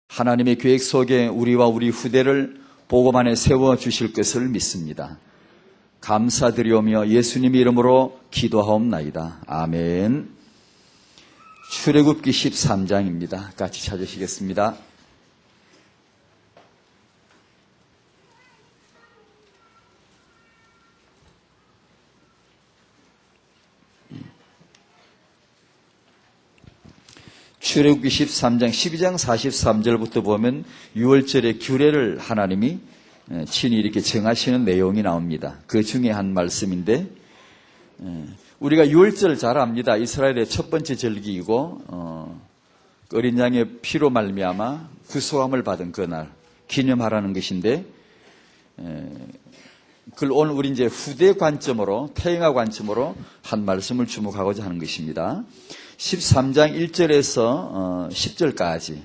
하나님의 계획 속에 우리와 우리 후대를 복음 안에 세워주실 것을 믿습니다. 감사드리오며 예수님 이름으로 기도하옵나이다. 아멘. 출애굽기 13장입니다. 같이 찾으시겠습니다. 출애굽기 13장 12장 43절부터 보면 6월절의 규례를 하나님이 친히 이렇게 정하시는 내용이 나옵니다. 그 중에 한 말씀인데, 우리가 6월절 잘 압니다. 이스라엘의 첫 번째 절기이고 어린 양의 피로 말미암아 구속함을 받은 그날 기념하라는 것인데, 그걸 오늘 우리 이제 후대 관점으로, 태영아 관점으로 한 말씀을 주목하고자 하는 것입니다. 13장 1절에서 10절까지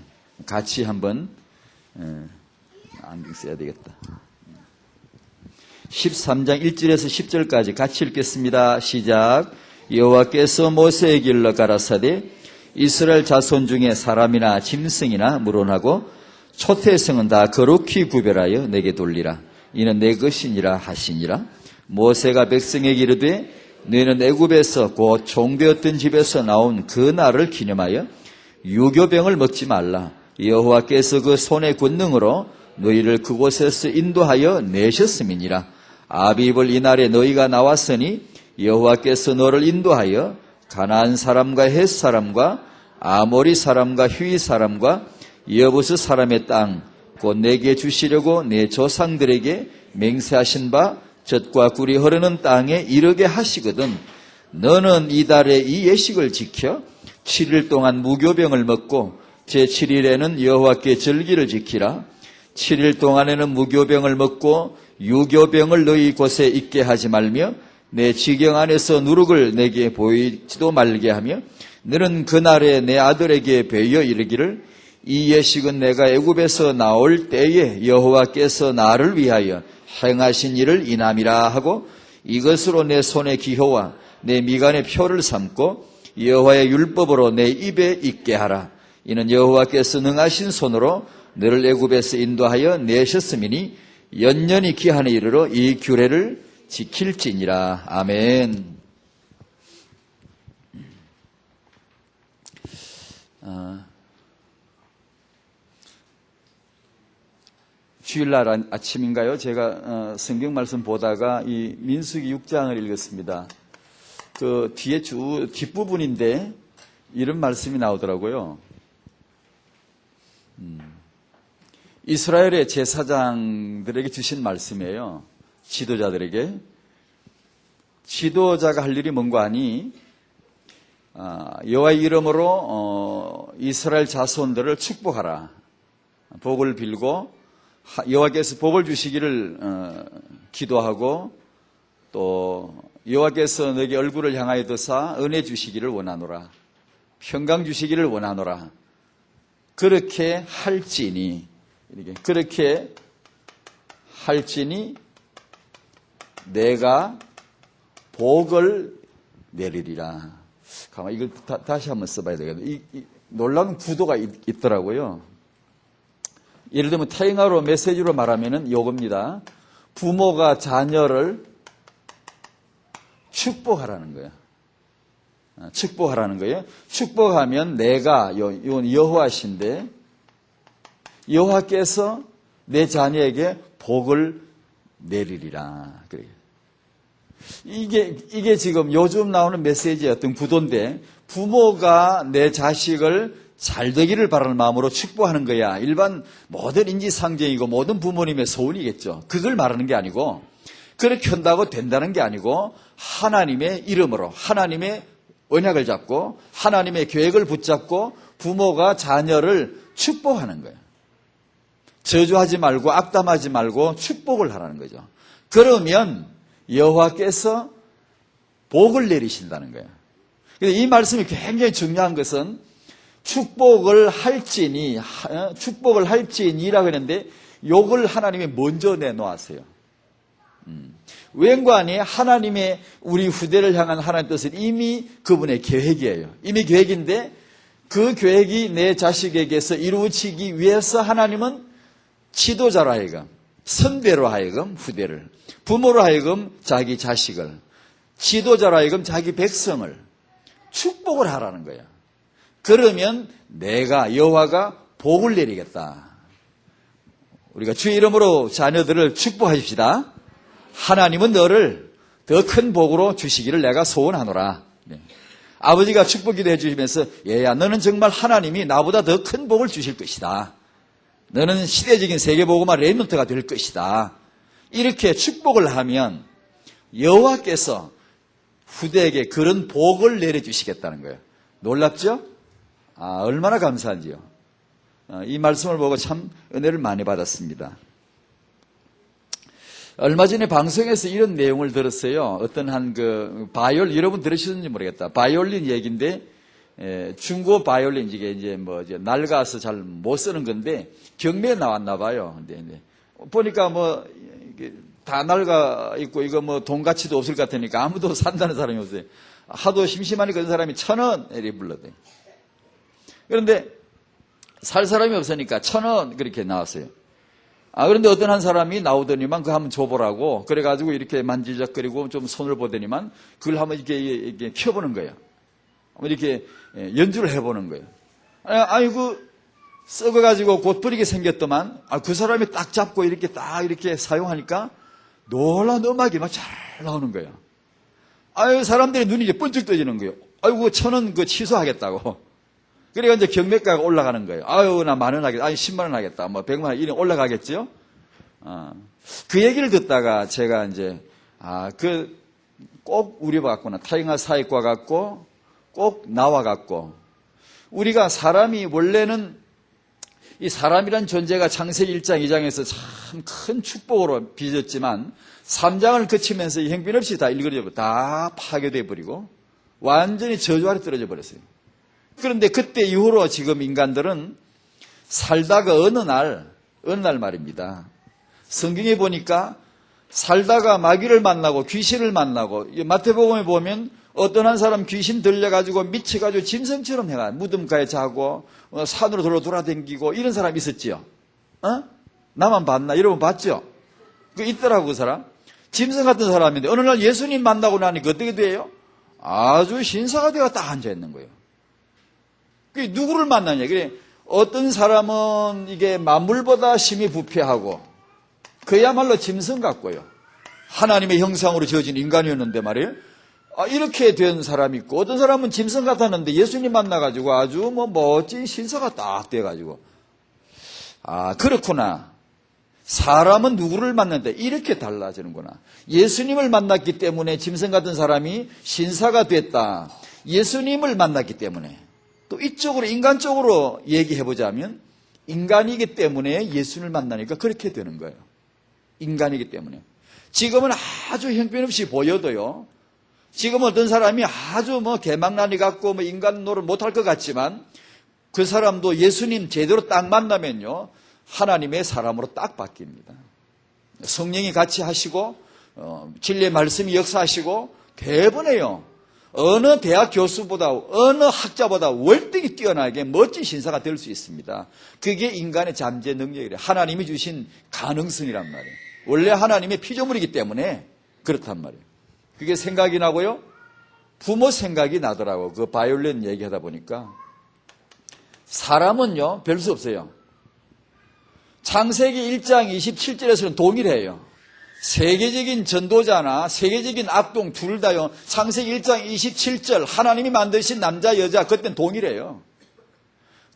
같이 한번 안경 써야 되겠다. 13장 1절에서 10절까지 같이 읽겠습니다. 시작. 여호와께서 모세에게 일러 가라사대 이스라엘 자손 중에 사람이나 짐승이나 물론하고 초태성은 다 거룩히 구별하여 내게 돌리라. 이는 내 것이니라 하시니라. 모세가 백성에게 이르되 너희는 애굽에서 곧 종되었던 집에서 나온 그 날을 기념하여 유교병을 먹지 말라. 여호와께서 그 손의 권능으로 너희를 그곳에서 인도하여 내셨음이니라. 아비벌 이날에 너희가 나왔으니 여호와께서 너를 인도하여 가나안 사람과 헷 사람과 아모리 사람과 휘 사람과 여부스 사람의 땅 곧 내게 주시려고 내 조상들에게 맹세하신 바 젖과 꿀이 흐르는 땅에 이르게 하시거든. 너는 이달에 이 예식을 지켜 7일 동안 무교병을 먹고 제7일에는 여호와께 절기를 지키라. 7일 동안에는 무교병을 먹고 유교병을 너희 곳에 있게 하지 말며 내 지경 안에서 누룩을 내게 보이지도 말게 하며 너는 그날에 내 아들에게 베어 이르기를 이 예식은 내가 애굽에서 나올 때에 여호와께서 나를 위하여 행하신 일을 인함이라 하고 이것으로 내 손의 기호와 내 미간의 표를 삼고 여호와의 율법으로 내 입에 있게 하라. 이는 여호와께서 능하신 손으로 너를 애굽에서 인도하여 내셨음이니 연년이 기한에 이르러 이 규례를 지킬지니라. 아멘. 주일날 아침인가요? 제가 성경 말씀 보다가 이 민수기 6장을 읽었습니다. 그 뒤에 뒷부분인데 이런 말씀이 나오더라고요. 이스라엘의 제사장들에게 주신 말씀이에요. 지도자들에게. 지도자가 할 일이 뭔가 하니 여호와의 이름으로 이스라엘 자손들을 축복하라. 복을 빌고 여호와께서 복을 주시기를 기도하고 또 여호와께서 너에게 얼굴을 향하여 드사 은혜 주시기를 원하노라. 평강 주시기를 원하노라. 그렇게 할지니 내가 복을 내리리라. 가만 이걸 다시 한번 써봐야 되겠다. 이 놀라운 구도가 있더라고요. 예를 들면 태영아로 메시지로 말하면은 요겁니다. 부모가 자녀를 축복하라는 거예요. 축복하라는 거예요. 축복하면 내가 이건 여호와신데 여호와께서 내 자녀에게 복을 내리리라. 그래요. 이게 지금 요즘 나오는 메시지의 어떤 구도인데 부모가 내 자식을 잘 되기를 바라는 마음으로 축복하는 거야. 일반 모든 인지상정이고 모든 부모님의 소원이겠죠. 그걸 말하는 게 아니고 그렇게 한다고 된다는 게 아니고 하나님의 이름으로 하나님의 언약을 잡고 하나님의 계획을 붙잡고 부모가 자녀를 축복하는 거예요. 저주하지 말고 악담하지 말고 축복을 하라는 거죠. 그러면 여호와께서 복을 내리신다는 거예요. 근데 이 말씀이 굉장히 중요한 것은 축복을 할지니라고 했는데 욕을 하나님이 먼저 내놓았어요. 왠관이 하나님의 우리 후대를 향한 하나님의 뜻은 이미 그분의 계획이에요. 이미 계획인데 그 계획이 내 자식에게서 이루어지기 위해서 하나님은 지도자로 하여금, 선배로 하여금 후대를, 부모로 하여금 자기 자식을, 지도자로 하여금 자기 백성을 축복을 하라는 거야. 그러면 내가 여호와가 복을 내리겠다. 우리가 주의 이름으로 자녀들을 축복하십시다. 하나님은 너를 더 큰 복으로 주시기를 내가 소원하노라. 네. 아버지가 축복 기도해 주시면서 얘야 너는 정말 하나님이 나보다 더 큰 복을 주실 것이다. 너는 시대적인 세계복음화 레이먼트가 될 것이다. 이렇게 축복을 하면 여호와께서 후대에게 그런 복을 내려주시겠다는 거예요. 놀랍죠? 얼마나 감사한지요. 이 말씀을 보고 참 은혜를 많이 받았습니다. 얼마 전에 방송에서 이런 내용을 들었어요. 어떤 바이올린, 여러분 들으셨는지 모르겠다. 바이올린 얘기인데, 중고 바이올린, 이제 낡아서 잘 못 쓰는 건데, 경매에 나왔나 봐요. 근데 보니까 다 낡아 있고, 이거 돈 가치도 없을 것 같으니까 아무도 산다는 사람이 없어요. 하도 심심하니까 그 사람이 1,000원, 이렇게 불렀대요. 그런데 살 사람이 없으니까 1,000원 그렇게 나왔어요. 그런데 어떤 한 사람이 나오더니만 그거 한번 줘보라고 그래가지고 이렇게 만지작거리고 좀 손을 보더니만 그걸 한번 이렇게 켜보는 거예요. 이렇게 연주를 해보는 거예요. 아이고 썩어가지고 곧 버리게 생겼더만 그 사람이 딱 잡고 이렇게 딱 이렇게 사용하니까 놀라운 음악이 막 잘 나오는 거예요. 사람들의 눈이 이제 번쩍 떠지는 거예요. 아이고 1,000원 그 취소하겠다고. 그래가 이제 경매가가 올라가는 거예요. 나 10,000원 하겠다. 10만 원 하겠다. 100만 원 이런 올라가겠죠? 그 얘기를 듣다가 제가 이제, 꼭 우리 같구나. 타잉아 사익과 같고, 꼭 나와 같고. 우리가 사람이 원래는 이 사람이란 존재가 창세기 1장, 2장에서 참 큰 축복으로 빚었지만 3장을 거치면서 형편없이 다 일그러져, 다 파괴돼 버리고 완전히 저주 아래 떨어져 버렸어요. 그런데 그때 이후로 지금 인간들은 살다가 어느 날 말입니다. 성경에 보니까 살다가 마귀를 만나고 귀신을 만나고 마태복음에 보면 어떤 한 사람 귀신 들려가지고 미쳐가지고 짐승처럼 해가 무덤가에 자고 산으로 돌아다니고 이런 사람이 있었지요. 나만 봤나? 여러분 봤죠? 그 있더라고 그 사람. 짐승 같은 사람인데 어느 날 예수님 만나고 나니까 어떻게 돼요? 아주 신사가 되어 딱 앉아있는 거예요. 그게 누구를 만나냐? 그래, 어떤 사람은 이게 만물보다 심히 부패하고, 그야말로 짐승 같고요. 하나님의 형상으로 지어진 인간이었는데 말이에요. 이렇게 된 사람이 있고, 어떤 사람은 짐승 같았는데 예수님 만나가지고 아주 멋진 신사가 딱 돼가지고. 그렇구나. 사람은 누구를 만났는데 이렇게 달라지는구나. 예수님을 만났기 때문에 짐승 같은 사람이 신사가 됐다. 예수님을 만났기 때문에. 또 이쪽으로 인간적으로 얘기해보자면 인간이기 때문에 예수를 만나니까 그렇게 되는 거예요. 인간이기 때문에. 지금은 아주 형편없이 보여도요. 지금 어떤 사람이 아주 개망나니 같고 인간 노릇 못할 것 같지만 그 사람도 예수님 제대로 딱 만나면요. 하나님의 사람으로 딱 바뀝니다. 성령이 같이 하시고 진리의 말씀이 역사하시고 대번에요. 어느 대학 교수보다 어느 학자보다 월등히 뛰어나게 멋진 신사가 될 수 있습니다. 그게 인간의 잠재 능력이래요. 하나님이 주신 가능성이란 말이에요. 원래 하나님의 피조물이기 때문에 그렇단 말이에요. 그게 생각이 나고요. 부모 생각이 나더라고요. 그 바이올린 얘기하다 보니까. 사람은요. 별 수 없어요. 창세기 1장 27절에서는 동일해요. 세계적인 전도자나 세계적인 악동 둘 다요. 창세기 1장 27절 하나님이 만드신 남자 여자 그때는 동일해요.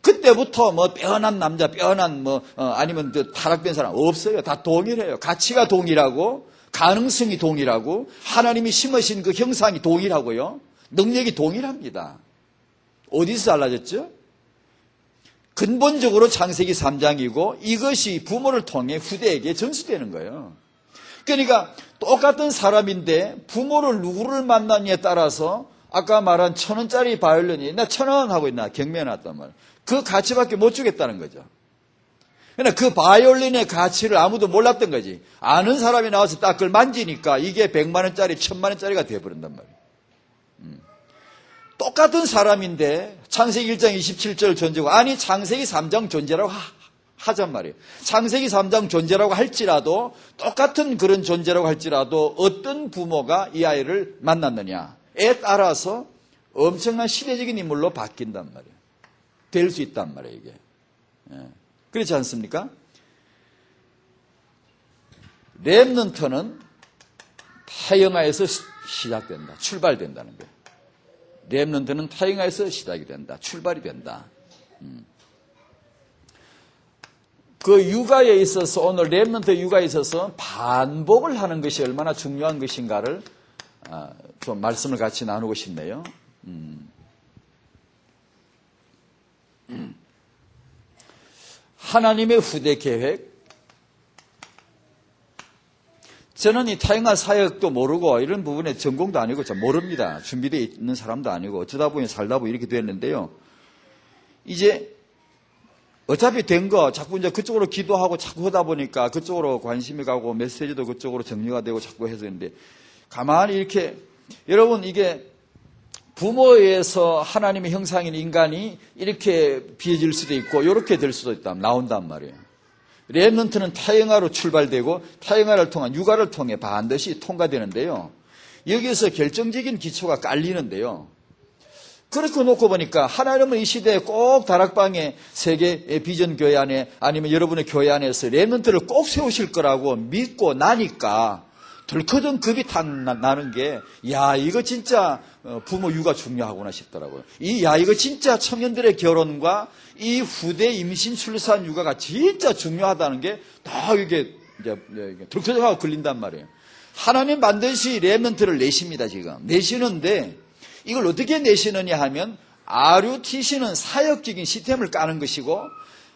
그때부터 빼어난 남자 빼어난 아니면 타락된 사람 없어요. 다 동일해요. 가치가 동일하고 가능성이 동일하고 하나님이 심으신 그 형상이 동일하고요. 능력이 동일합니다. 어디서 달라졌죠? 근본적으로 창세기 3장이고 이것이 부모를 통해 후대에게 전수되는 거예요. 그러니까 똑같은 사람인데 부모를 누구를 만나느냐에 따라서 아까 말한 1,000원짜리 바이올린이 나 1,000원 하고 있나 경매에 놨단 말이에요. 그 가치밖에 못 주겠다는 거죠. 그러니까 그 바이올린의 가치를 아무도 몰랐던 거지. 아는 사람이 나와서 딱 그걸 만지니까 이게 100만 원짜리 1,000만 원짜리가 되어버린단 말이에요. 똑같은 사람인데 창세기 1장 27절 존재고, 아니 창세기 3장 존재라고 하잔 말이에요. 창세기 3장 존재라고 할지라도, 똑같은 그런 존재라고 할지라도 어떤 부모가 이 아이를 만났느냐에 따라서 엄청난 시대적인 인물로 바뀐단 말이에요. 될 수 있단 말이에요, 이게. 그렇지 않습니까? 렘넌트는 타영아에서 시작된다. 출발된다는 거예요. 렘넌트는 타영아에서 시작이 된다. 출발이 된다. 그 육아에 있어서, 오늘 렘넌트 육아에 있어서 반복을 하는 것이 얼마나 중요한 것인가를 좀 말씀을 같이 나누고 싶네요. 하나님의 후대 계획. 저는 이 타영아 사역도 모르고 이런 부분에 전공도 아니고 잘 모릅니다. 준비되어 있는 사람도 아니고 어쩌다 보니 살다 보니 이렇게 됐는데요. 이제 어차피 된 거 자꾸 이제 그쪽으로 기도하고 자꾸 하다 보니까 그쪽으로 관심이 가고 메시지도 그쪽으로 정리가 되고 자꾸 해서 있는데, 가만히 이렇게, 여러분 이게 부모에서 하나님의 형상인 인간이 이렇게 비해질 수도 있고 이렇게 될 수도 있다. 나온단 말이에요. 렘넌트는 타영아로 출발되고 타영아를 통한 육아를 통해 반드시 통과되는데요. 여기에서 결정적인 기초가 깔리는데요. 그렇게 놓고 보니까 하나님은 이 시대에 꼭 다락방에 세계 비전 교회 안에, 아니면 여러분의 교회 안에서 렘넌트를 꼭 세우실 거라고 믿고 나니까 덜커덩 겁이 나는 게, 야, 이거 진짜 부모 육아 중요하구나 싶더라고요. 이거 진짜 청년들의 결혼과 이 후대 임신 출산 육아가 진짜 중요하다는 게 다 이게 이제 덜커덩하고 걸린단 말이에요. 하나님 반드시 렘넌트를 내십니다, 지금. 내시는데, 이걸 어떻게 내시느냐 하면, RUTC는 사역적인 시스템을 까는 것이고,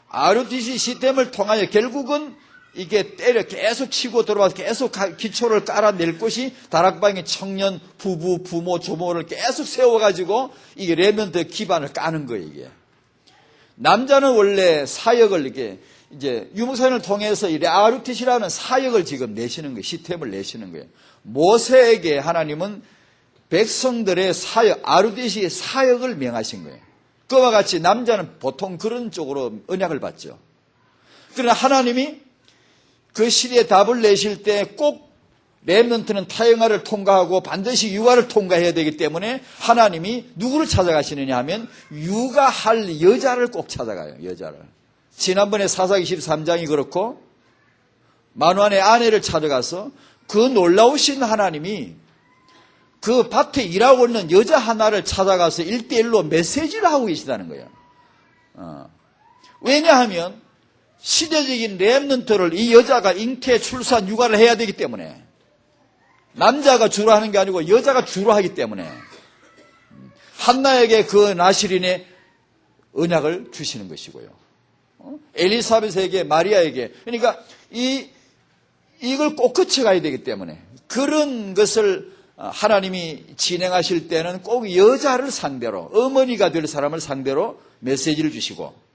RUTC 시스템을 통하여 결국은 이게 때려 계속 치고 들어와서 계속 기초를 깔아낼 것이 다락방의 청년, 부부, 부모, 조모를 계속 세워가지고 이게 렘넌트 기반을 까는 거예요, 이게. 남자는 원래 사역을 이게 이제 유목사님을 통해서 이 RUTC라는 사역을 지금 내시는 거예요. 시스템을 내시는 거예요. 모세에게 하나님은 백성들의 사역, RUTC의 사역을 명하신 거예요. 그와 같이 남자는 보통 그런 쪽으로 언약을 받죠. 그러나 하나님이 그 시대에 답을 내실 때 꼭 렘넌트는 타영아를 통과하고 반드시 육아를 통과해야 되기 때문에 하나님이 누구를 찾아가시느냐 하면 육아할 여자를 꼭 찾아가요. 여자를. 지난번에 사사기 13장이 그렇고 마누아의 아내를 찾아가서 그 놀라우신 하나님이 그 밭에 일하고 있는 여자 하나를 찾아가서 1대1로 메시지를 하고 계시다는 거예요. 왜냐하면 시대적인 렘넌트를 이 여자가 잉태, 출산, 육아를 해야 되기 때문에, 남자가 주로 하는 게 아니고 여자가 주로 하기 때문에 한나에게 그 나실인의 언약을 주시는 것이고요. 엘리사벳에게, 마리아에게, 그러니까 이걸 꼭 거쳐가야 되기 때문에 그런 것을 하나님이 진행하실 때는 꼭 여자를 상대로, 어머니가 될 사람을 상대로 메시지를 주시고,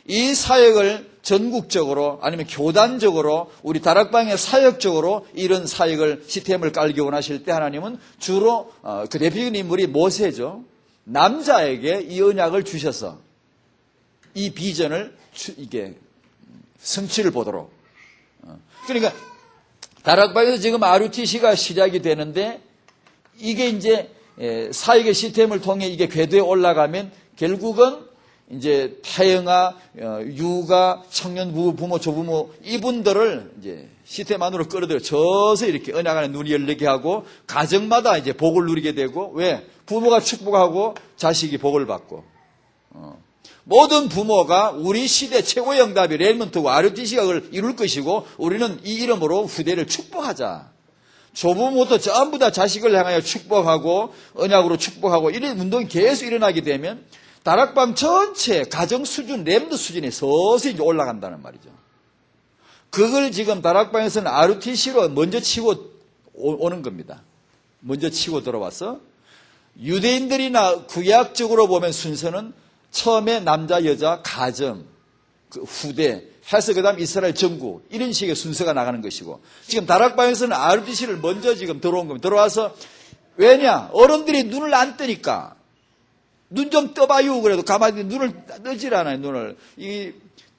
이 사역을 전국적으로 아니면 교단적으로 우리 다락방의 사역적으로 이런 사역을 시스템을 깔기 원하실 때 하나님은 주로 그 대표적인 인물이 모세죠. 남자에게 이 언약을 주셔서 이 비전을 이게 성취를 보도록. 그러니까 다락방에서 지금 RUTC가 시작이 되는데, 이게 이제 사역의 시스템을 통해 이게 궤도에 올라가면 결국은 이제 타영아, 육아, 청년 부부, 부모, 조부모 이분들을 이제 시스템 안으로 끌어들여 저서 이렇게 언약 안에 눈이 열리게 하고 가정마다 이제 복을 누리게 되고, 왜? 부모가 축복하고 자식이 복을 받고. 모든 부모가 우리 시대 최고의 응답이 렘넌트와 RUTC가 이룰 것이고, 우리는 이 이름으로 후대를 축복하자. 조부모도 전부 다 자식을 향하여 축복하고 언약으로 축복하고 이런 운동이 계속 일어나게 되면 다락방 전체 가정 수준, 렘넌트 수준에 서서히 이제 올라간다는 말이죠. 그걸 지금 다락방에서는 RUTC로 먼저 치고 오는 겁니다. 먼저 치고 들어와서 유대인들이나 구약적으로 보면 순서는 처음에 남자, 여자, 가정, 그 후대 해서 그 다음 이스라엘 전국 이런 식의 순서가 나가는 것이고, 지금 다락방에서는 RUTC를 먼저 지금 들어온 겁니다. 들어와서 왜냐? 어른들이 눈을 안 뜨니까 눈 좀 떠봐요. 그래도 가만히 눈을 뜨질 않아요, 눈을.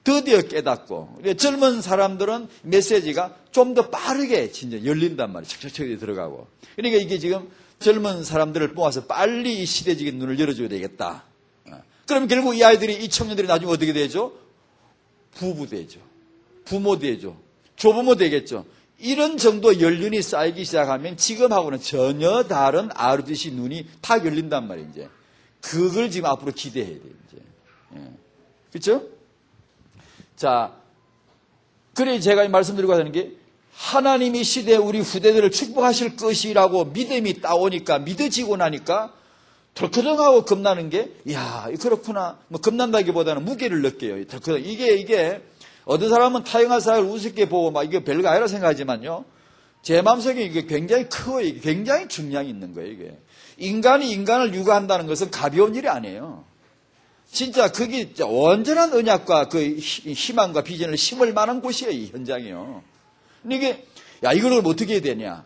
드디어 깨닫고. 젊은 사람들은 메시지가 좀 더 빠르게 진짜 열린단 말이에요. 척척척 들어가고. 그러니까 이게 지금 젊은 사람들을 모아서 빨리 이 시대적인 눈을 열어줘야 되겠다. 그럼 결국 이 아이들이, 이 청년들이 나중에 어떻게 되죠? 부부 되죠. 부모 되죠. 조부모 되겠죠. 이런 정도 연륜이 쌓이기 시작하면 지금하고는 전혀 다른 아르듯이 눈이 탁 열린단 말이에요, 이제. 그걸 지금 앞으로 기대해야 돼요, 이제. 그렇죠? 자, 그래 제가 말씀드리고 하는 게 하나님이 시대에 우리 후대들을 축복하실 것이라고 믿음이 따오니까, 믿어지고 나니까 덜커덩하고 겁나는 게, 이야, 그렇구나. 뭐 겁난다기보다는 무게를 느껴요. 덜커덩. 이게 어떤 사람은 타영한 사회를 우습게 보고 막 이게 별거 아니라 생각하지만요. 제 마음속에 이게 굉장히 커요. 이게 굉장히 중량이 있는 거예요, 이게. 인간이 인간을 육아한다는 것은 가벼운 일이 아니에요. 진짜 그게 온전한 언약과 그 희망과 비전을 심을 만한 곳이에요, 이 현장이요. 근데 이게, 야, 이걸 어떻게 해야 되냐?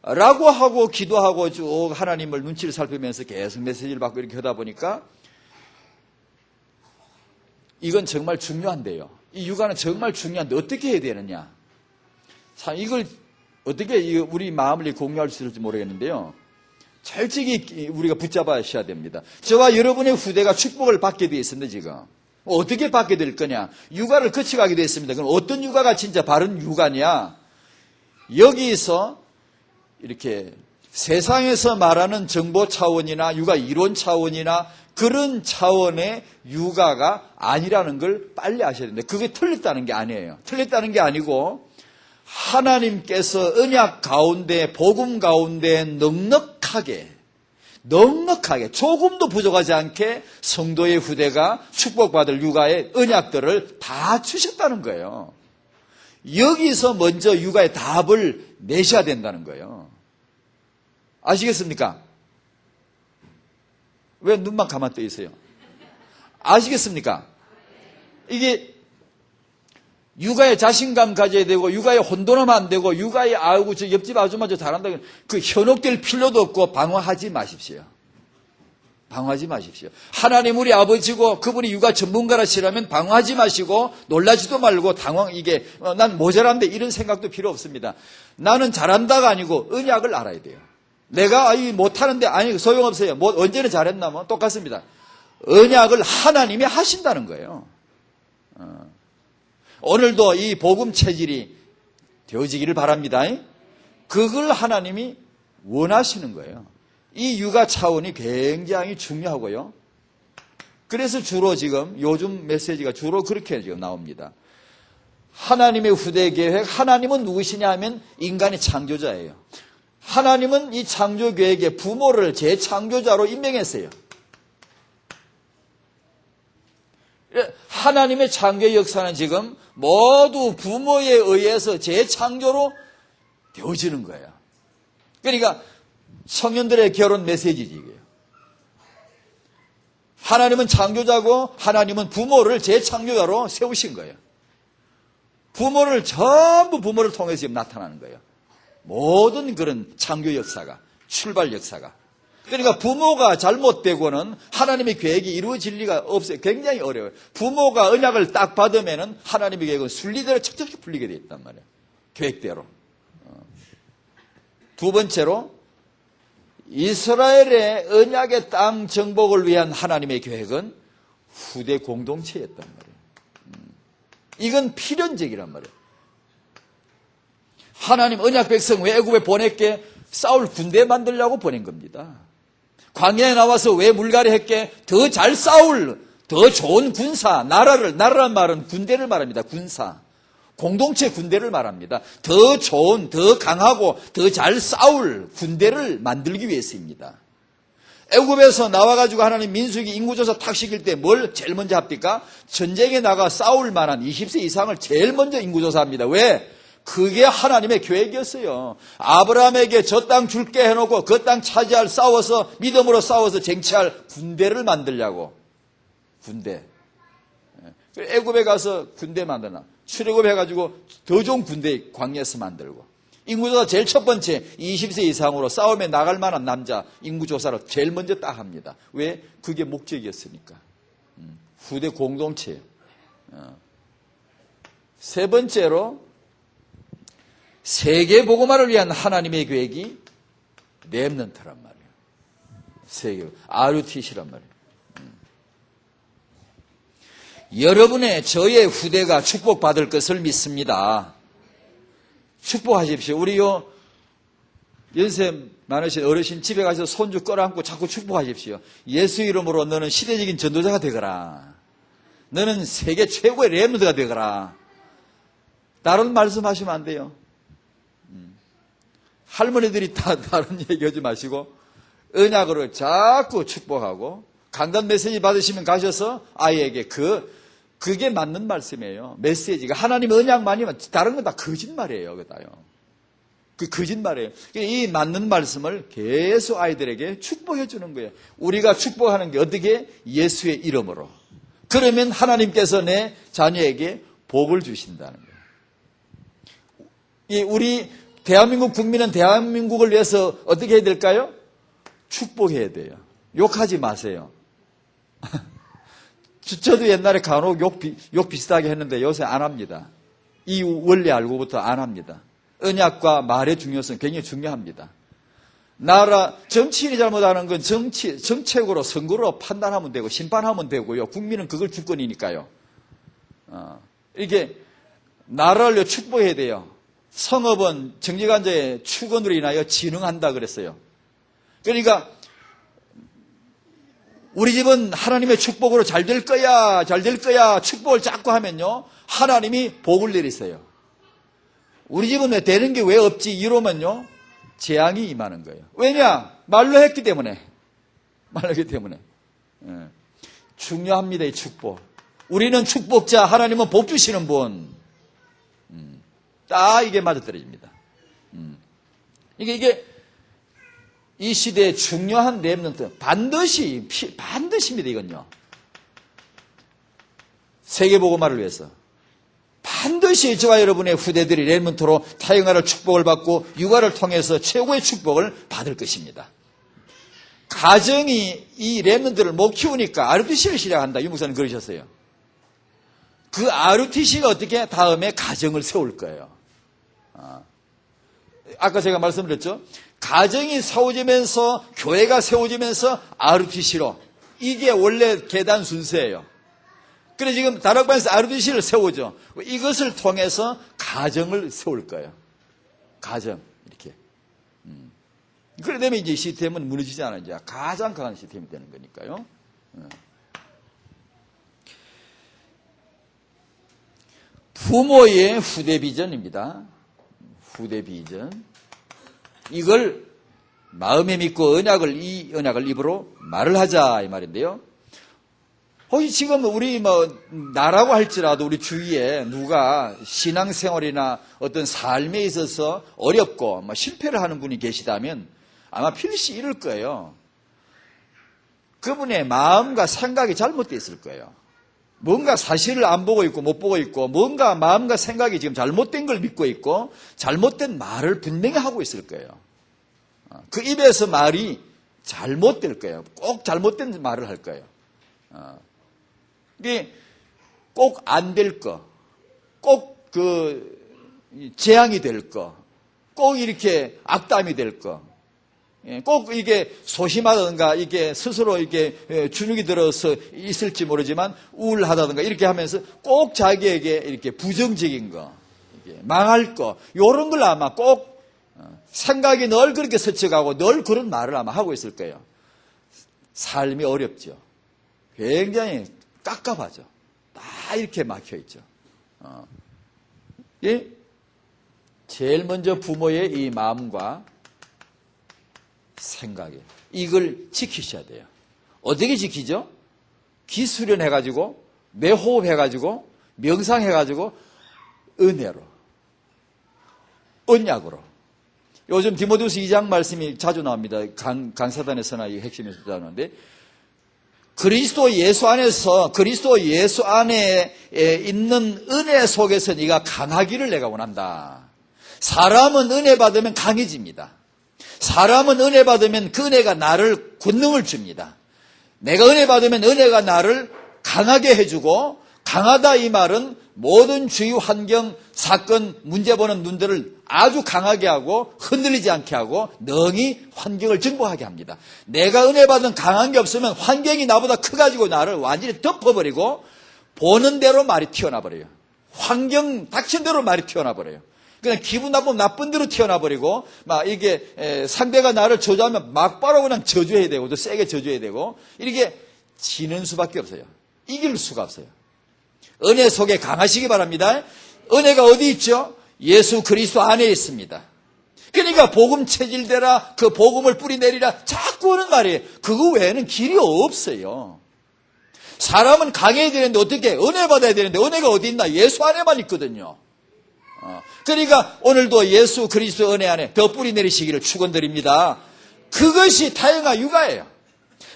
라고 하고 기도하고 쭉 하나님을 눈치를 살피면서 계속 메시지를 받고 이렇게 하다 보니까 이건 정말 중요한데요. 이 육아는 정말 중요한데 어떻게 해야 되느냐? 참 이걸 어떻게 우리 마음을 공유할 수 있을지 모르겠는데요. 철저히 우리가 붙잡아야 됩니다. 저와 여러분의 후대가 축복을 받게 되어 있습니다, 지금. 어떻게 받게 될 거냐? 육아를 거쳐가게 되어 있습니다. 그럼 어떤 육아가 진짜 바른 육아냐? 여기서 이렇게 세상에서 말하는 정보 차원이나 육아 이론 차원이나 그런 차원의 육아가 아니라는 걸 빨리 아셔야 됩니다. 그게 틀렸다는 게 아니에요. 틀렸다는 게 아니고 하나님께서 언약 가운데 복음 가운데 넉넉하게 조금도 부족하지 않게 성도의 후대가 축복받을 육아의 언약들을 다 주셨다는 거예요. 여기서 먼저 육아의 답을 내셔야 된다는 거예요. 아시겠습니까? 왜 눈만 가만 떠 있어요? 아시겠습니까? 이게 육아에 자신감 가져야 되고 육아에 혼돈하면 안 되고 육아에 아이고 저 옆집 아줌마 저 잘한다 그 현혹될 필요도 없고 방황하지 마십시오. 방황하지 마십시오. 하나님 우리 아버지고 그분이 육아 전문가라시라면 방황하지 마시고 놀라지도 말고 이게 난 모자란데 이런 생각도 필요 없습니다. 나는 잘한다가 아니고 언약을 알아야 돼요. 내가 못하는데 아니 소용없어요. 뭐 언제는 잘했나 뭐 똑같습니다. 언약을 하나님이 하신다는 거예요. 오늘도 이 복음 체질이 되어지기를 바랍니다. 그걸 하나님이 원하시는 거예요. 이 육아 차원이 굉장히 중요하고요. 그래서 주로 지금 요즘 메시지가 주로 그렇게 지금 나옵니다. 하나님의 후대 계획, 하나님은 누구시냐 하면 인간의 창조자예요. 하나님은 이 창조 계획에 부모를 재창조자로 임명했어요. 하나님의 창조 역사는 지금 모두 부모에 의해서 재창조로 되어지는 거예요. 그러니까 청년들의 결혼 메시지지 이게요. 하나님은 창조자고 하나님은 부모를 재창조자로 세우신 거예요. 전부 부모를 통해서 지금 나타나는 거예요. 모든 그런 창조 역사가, 출발 역사가. 그러니까 부모가 잘못되고는 하나님의 계획이 이루어질 리가 없어요. 굉장히 어려워요. 부모가 언약을 딱 받으면은 하나님의 계획은 순리대로 척척히 풀리게 돼 있단 말이에요. 계획대로. 두 번째로 이스라엘의 언약의 땅 정복을 위한 하나님의 계획은 후대 공동체였단 말이에요. 이건 필연적이란 말이에요. 하나님 언약 백성 왜 애굽에 보냈게? 싸울 군대 만들려고 보낸 겁니다. 광야에 나와서 왜 물갈이 했게? 더 잘 싸울, 더 좋은 군사, 나라란 말은 군대를 말합니다. 군사. 공동체 군대를 말합니다. 더 좋은, 더 강하고 더 잘 싸울 군대를 만들기 위해서입니다. 애굽에서 나와가지고 하나님 민수기 인구조사 탁 시킬 때 뭘 제일 먼저 합니까? 전쟁에 나가 싸울 만한 20세 이상을 제일 먼저 인구조사합니다. 왜? 그게 하나님의 계획이었어요. 아브라함에게 저 땅 줄게 해놓고 그 땅 차지할 싸워서 믿음으로 싸워서 쟁취할 군대를 만들려고. 군대. 애굽에 가서 군대 만드나. 출애굽해가지고 더 좋은 군대 광야에서 만들고. 인구조사 제일 첫 번째 20세 이상으로 싸움에 나갈 만한 남자 인구조사를 제일 먼저 딱 합니다. 왜? 그게 목적이었으니까. 후대 공동체. 세 번째로 세계 복음화를 위한 하나님의 계획이 렘넌트란 말이에요. 세계 RUTC란 말이에요. 여러분의 저의 후대가 축복받을 것을 믿습니다. 축복하십시오. 우리요 연세 많으신 어르신 집에 가서 손주 끌어안고 자꾸 축복하십시오. 예수 이름으로 너는 시대적인 전도자가 되거라. 너는 세계 최고의 렘넌트가 되거라. 다른 말씀하시면 안 돼요. 할머니들이 다 다른 얘기하지 마시고 언약으로 자꾸 축복하고 강단 메시지 받으시면 가셔서 아이에게 그게 맞는 말씀이에요. 메시지가 하나님 언약만이면 다른 건 다 거짓말이에요. 그다요. 그 거짓말이에요. 이 맞는 말씀을 계속 아이들에게 축복해 주는 거예요. 우리가 축복하는 게 어떻게? 예수의 이름으로. 그러면 하나님께서 내 자녀에게 복을 주신다는 거예요. 우리 대한민국 국민은 대한민국을 위해서 어떻게 해야 될까요? 축복해야 돼요. 욕하지 마세요. 저도 옛날에 간혹 욕 비슷하게 했는데 요새 안 합니다. 이 원리 알고부터 안 합니다. 언약과 말의 중요성 굉장히 중요합니다. 나라 정치인이 잘못하는 건 정책으로 선거로 판단하면 되고 심판하면 되고요. 국민은 그걸 주권이니까요. 이게 나라를 축복해야 돼요. 성읍은 정직한자의 축원으로 인하여 진흥한다 그랬어요. 그러니까 우리 집은 하나님의 축복으로 잘 될 거야, 잘 될 거야 축복을 자꾸 하면요 하나님이 복을 내리세요. 우리 집은 왜 되는 게 왜 없지 이러면요 재앙이 임하는 거예요. 왜냐? 말로 했기 때문에. 말로 했기 때문에. 중요합니다. 이 축복. 우리는 축복자, 하나님은 복 주시는 분. 딱 이게 맞아떨어집니다. 이게 이 시대의 중요한 렘넌트 반드시입니다. 이건요. 세계복음화를 위해서 반드시 저와 여러분의 후대들이 렘넌트로 타영하를 축복을 받고 육아를 통해서 최고의 축복을 받을 것입니다. 가정이 이 렘넌트를 못 키우니까 RUTC를 시작한다. 유 목사님 그러셨어요. 그 RUTC가 어떻게 다음에 가정을 세울 거예요. 아까 제가 말씀드렸죠. 가정이 세워지면서 교회가 세워지면서 RUTC로 이게 원래 계단 순서예요. 그래 지금 다락방에서 RUTC를 세우죠. 이것을 통해서 가정을 세울 거예요. 가정 이렇게. 그래 되면 이제 시스템은 무너지지 않아요. 이제 가장 강한 시스템이 되는 거니까요. 부모의 후대 비전입니다. 후대 비전. 이걸 마음에 믿고 이 언약을 입으로 말을 하자 이 말인데요. 지금 우리 나라고 할지라도 우리 주위에 누가 신앙생활이나 어떤 삶에 있어서 어렵고 실패를 하는 분이 계시다면 아마 필시 이럴 거예요. 그분의 마음과 생각이 잘못되어 있을 거예요. 뭔가 사실을 안 보고 있고 못 보고 있고 뭔가 마음과 생각이 지금 잘못된 걸 믿고 있고 잘못된 말을 분명히 하고 있을 거예요. 그 입에서 말이 잘못될 거예요. 꼭 잘못된 말을 할 거예요. 이게 꼭 안 될 거, 꼭 재앙이 될 거, 꼭 이렇게 악담이 될 거, 꼭 이게 소심하다든가 이게 스스로 이게 주눅이 들어서 있을지 모르지만 우울하다든가 이렇게 하면서 꼭 자기에게 이렇게 부정적인 거, 이게 망할 거, 이런 걸 아마 꼭 생각이 늘 그렇게 스쳐가고 늘 그런 말을 아마 하고 있을 거예요. 삶이 어렵죠. 굉장히 깝깝하죠. 다 이렇게 막혀 있죠. 예? 제일 먼저 부모의 이 마음과 생각에 이걸 지키셔야 돼요. 어떻게 지키죠? 기수련해가지고 뇌호흡해가지고 명상해가지고 은혜로 언약으로. 요즘 디모데후서 2장 말씀이 자주 나옵니다. 강사단에서나 이 핵심에서 나오는데 그리스도 예수 안에서 그리스도 예수 안에 있는 은혜 속에서 네가 강하기를 내가 원한다. 사람은 은혜 받으면 강해집니다. 사람은 은혜 받으면 그 은혜가 나를 권능을 줍니다. 내가 은혜 받으면 은혜가 나를 강하게 해주고, 강하다 이 말은 모든 주위 환경, 사건, 문제 보는 눈들을 아주 강하게 하고 흔들리지 않게 하고 능히 환경을 정복하게 합니다. 내가 은혜 받은 강한 게 없으면 환경이 나보다 커가지고 나를 완전히 덮어버리고 보는 대로 말이 튀어나버려요. 환경 닥친 대로 말이 튀어나버려요. 그냥 기분 나쁘면 나쁜 대로 튀어나버리고, 막 이게 상대가 나를 저주하면 막바로 그냥 저주해야 되고, 또 세게 저주해야 되고, 이렇게 지는 수밖에 없어요. 이길 수가 없어요. 은혜 속에 강하시기 바랍니다. 은혜가 어디 있죠? 예수 그리스도 안에 있습니다. 그러니까 복음 체질되라, 그 복음을 뿌리내리라 자꾸 하는 말이에요. 그거 외에는 길이 없어요. 사람은 강해야 되는데 어떻게 은혜 받아야 되는데 은혜가 어디 있나? 예수 안에만 있거든요. 그러니까 오늘도 예수 그리스도 은혜 안에 더 뿌리내리시기를 축원드립니다. 그것이 타영아 육아예요.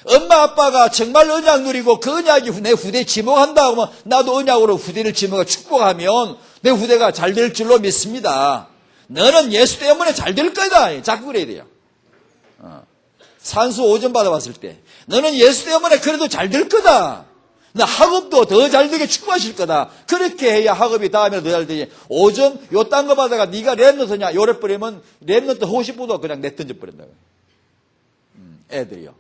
엄마 아빠가 정말 언약 누리고 그 언약이 내 후대에 지목한다 하면 나도 언약으로 후대를 지목하고 축복하면 내 후대가 잘 될 줄로 믿습니다. 너는 예수 때문에 잘 될 거다. 자꾸 그래야 돼요. 산수 5점 받아봤을 때 너는 예수 때문에 그래도 잘 될 거다. 나 학업도 더 잘 되게 축복하실 거다. 그렇게 해야 학업이 다음에 더 잘 되지. 5점 요딴 거 받아가 네가 랩너트냐 요래 뿌리면 랩너트 하고 싶어도 그냥 내던져 버린다고. 애들이요.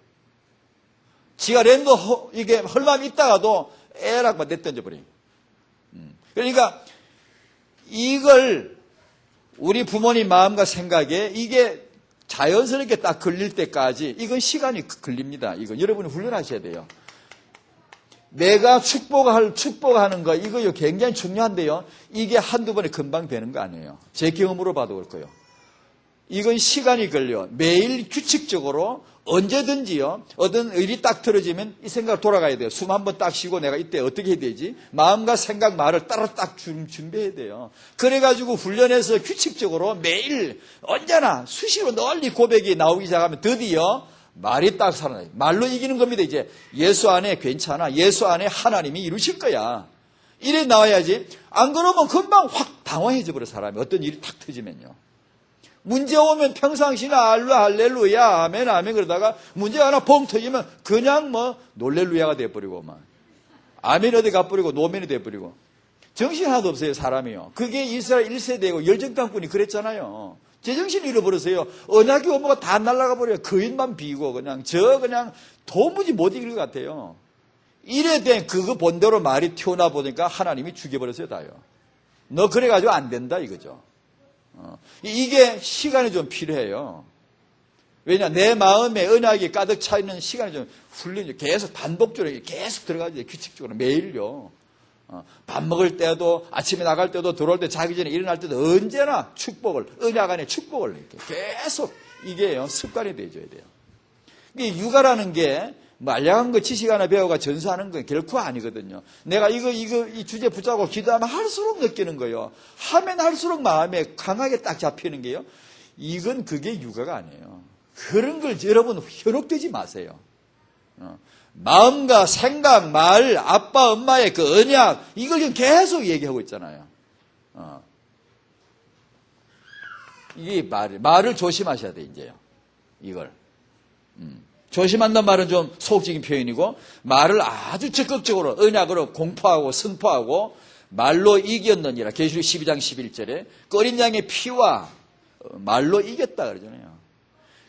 지가 랩너 이게 헐맘이 있다가도 애락 막 내던져 버려요. 그러니까 이걸 우리 부모님 마음과 생각에 이게 자연스럽게 딱 걸릴 때까지 이건 시간이 걸립니다. 이거 여러분이 훈련하셔야 돼요. 내가 축복하는 거, 이거 굉장히 중요한데요. 이게 한두 번에 금방 되는 거 아니에요. 제 경험으로 봐도 그렇고요. 이건 시간이 걸려. 매일 규칙적으로 언제든지요. 어떤 일이 딱 틀어지면 이 생각 돌아가야 돼요. 숨 한번 딱 쉬고 내가 이때 어떻게 해야 되지? 마음과 생각, 말을 따로 딱 준비해야 돼요. 그래가지고 훈련해서 규칙적으로 매일 언제나 수시로 널리 고백이 나오기 시작하면 드디어 말이 딱 살아나요. 말로 이기는 겁니다. 이제 예수 안에 괜찮아. 예수 안에 하나님이 이루실 거야. 이래 나와야지. 안 그러면 금방 확 당황해져 버려 사람이. 어떤 일이 탁 터지면요. 문제 오면 평상시나 할렐루야 아멘 아멘 그러다가 문제가 하나 뻥 터지면 그냥 뭐 놀렐루야가 돼버리고 막 아멘 어디 가버리고 노멘이 돼버리고 정신 하나도 없어요 사람이요. 그게 이스라엘 1세대고 열정당꾼이 그랬잖아요. 제정신을 잃어버렸어요. 언약이 오모가 다 날아가 버려요. 거인만 비고 그냥 도무지 못 이길 것 같아요. 이래 된 그거 본대로 말이 튀어나 보니까 하나님이 죽여버렸어요 다요. 너 그래가지고 안 된다 이거죠. 이게 시간이 좀 필요해요. 왜냐 내 마음에 언약이 가득 차 있는 시간이 좀 훈련이 계속 반복적으로 계속 들어가야 돼요. 규칙적으로 매일요. 밥 먹을 때도 아침에 나갈 때도 들어올 때 자기 전에 일어날 때도 언제나 축복을 언약 안에 축복을 이렇게 계속 이게요 습관이 되어줘야 돼요. 이 육아라는 게 말량한 거 지식 하나 배워가 전수하는 건 결코 아니거든요. 내가 이 주제 붙잡고 기도하면 할수록 느끼는 거예요. 하면 할수록 마음에 강하게 딱 잡히는 게요. 이건 그게 육아가 아니에요. 그런 걸 여러분 현혹되지 마세요. 마음과 생각, 말, 아빠, 엄마의 그 언약, 이걸 지금 계속 얘기하고 있잖아요. 이게 말을 조심하셔야 돼, 이제요. 이걸. 조심한다는 말은 좀 소극적인 표현이고, 말을 아주 적극적으로, 언약으로 공포하고, 선포하고, 말로 이겼느니라. 계시록 12장 11절에, 어린 양의 피와 말로 이겼다 그러잖아요.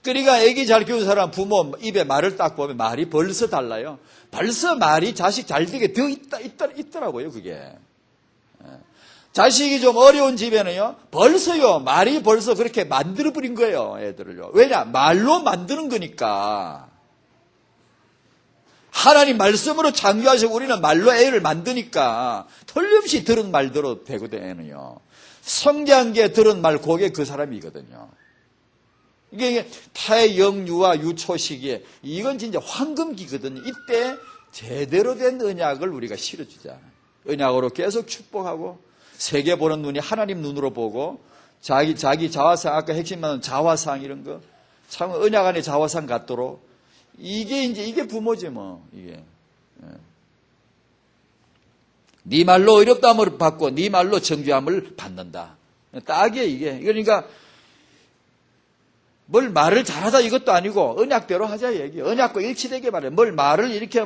그러니까 애기 잘 키우는 사람 부모 입에 말을 딱 보면 말이 벌써 달라요. 벌써 말이 자식 잘 되게 더 있더라고요, 그게. 자식이 좀 어려운 집에는요, 말이 벌써 그렇게 만들어버린 거예요, 애들을요. 왜냐? 말로 만드는 거니까. 하나님 말씀으로 창조하시고 우리는 말로 애를 만드니까 틀림없이 들은 말대로 되거든요. 성장기에 들은 말, 그게 그 사람이거든요. 이게 태영유아 유초 시기에 이건 진짜 황금기거든요. 이때 제대로 된 언약을 우리가 실어주자. 언약으로 계속 축복하고 세계 보는 눈이 하나님 눈으로 보고 자기 자화상 아까 핵심만 자화상 이런 거 참 언약 안에 자화상 같도록 이게 부모지 뭐 이게. 네 말로 어렵다함을 받고 네 말로 정죄함을 받는다. 딱이에요, 이게. 그러니까 뭘 말을 잘하자 이것도 아니고 언약대로 하자 얘기. 언약과 일치되게 말해. 뭘 말을 이렇게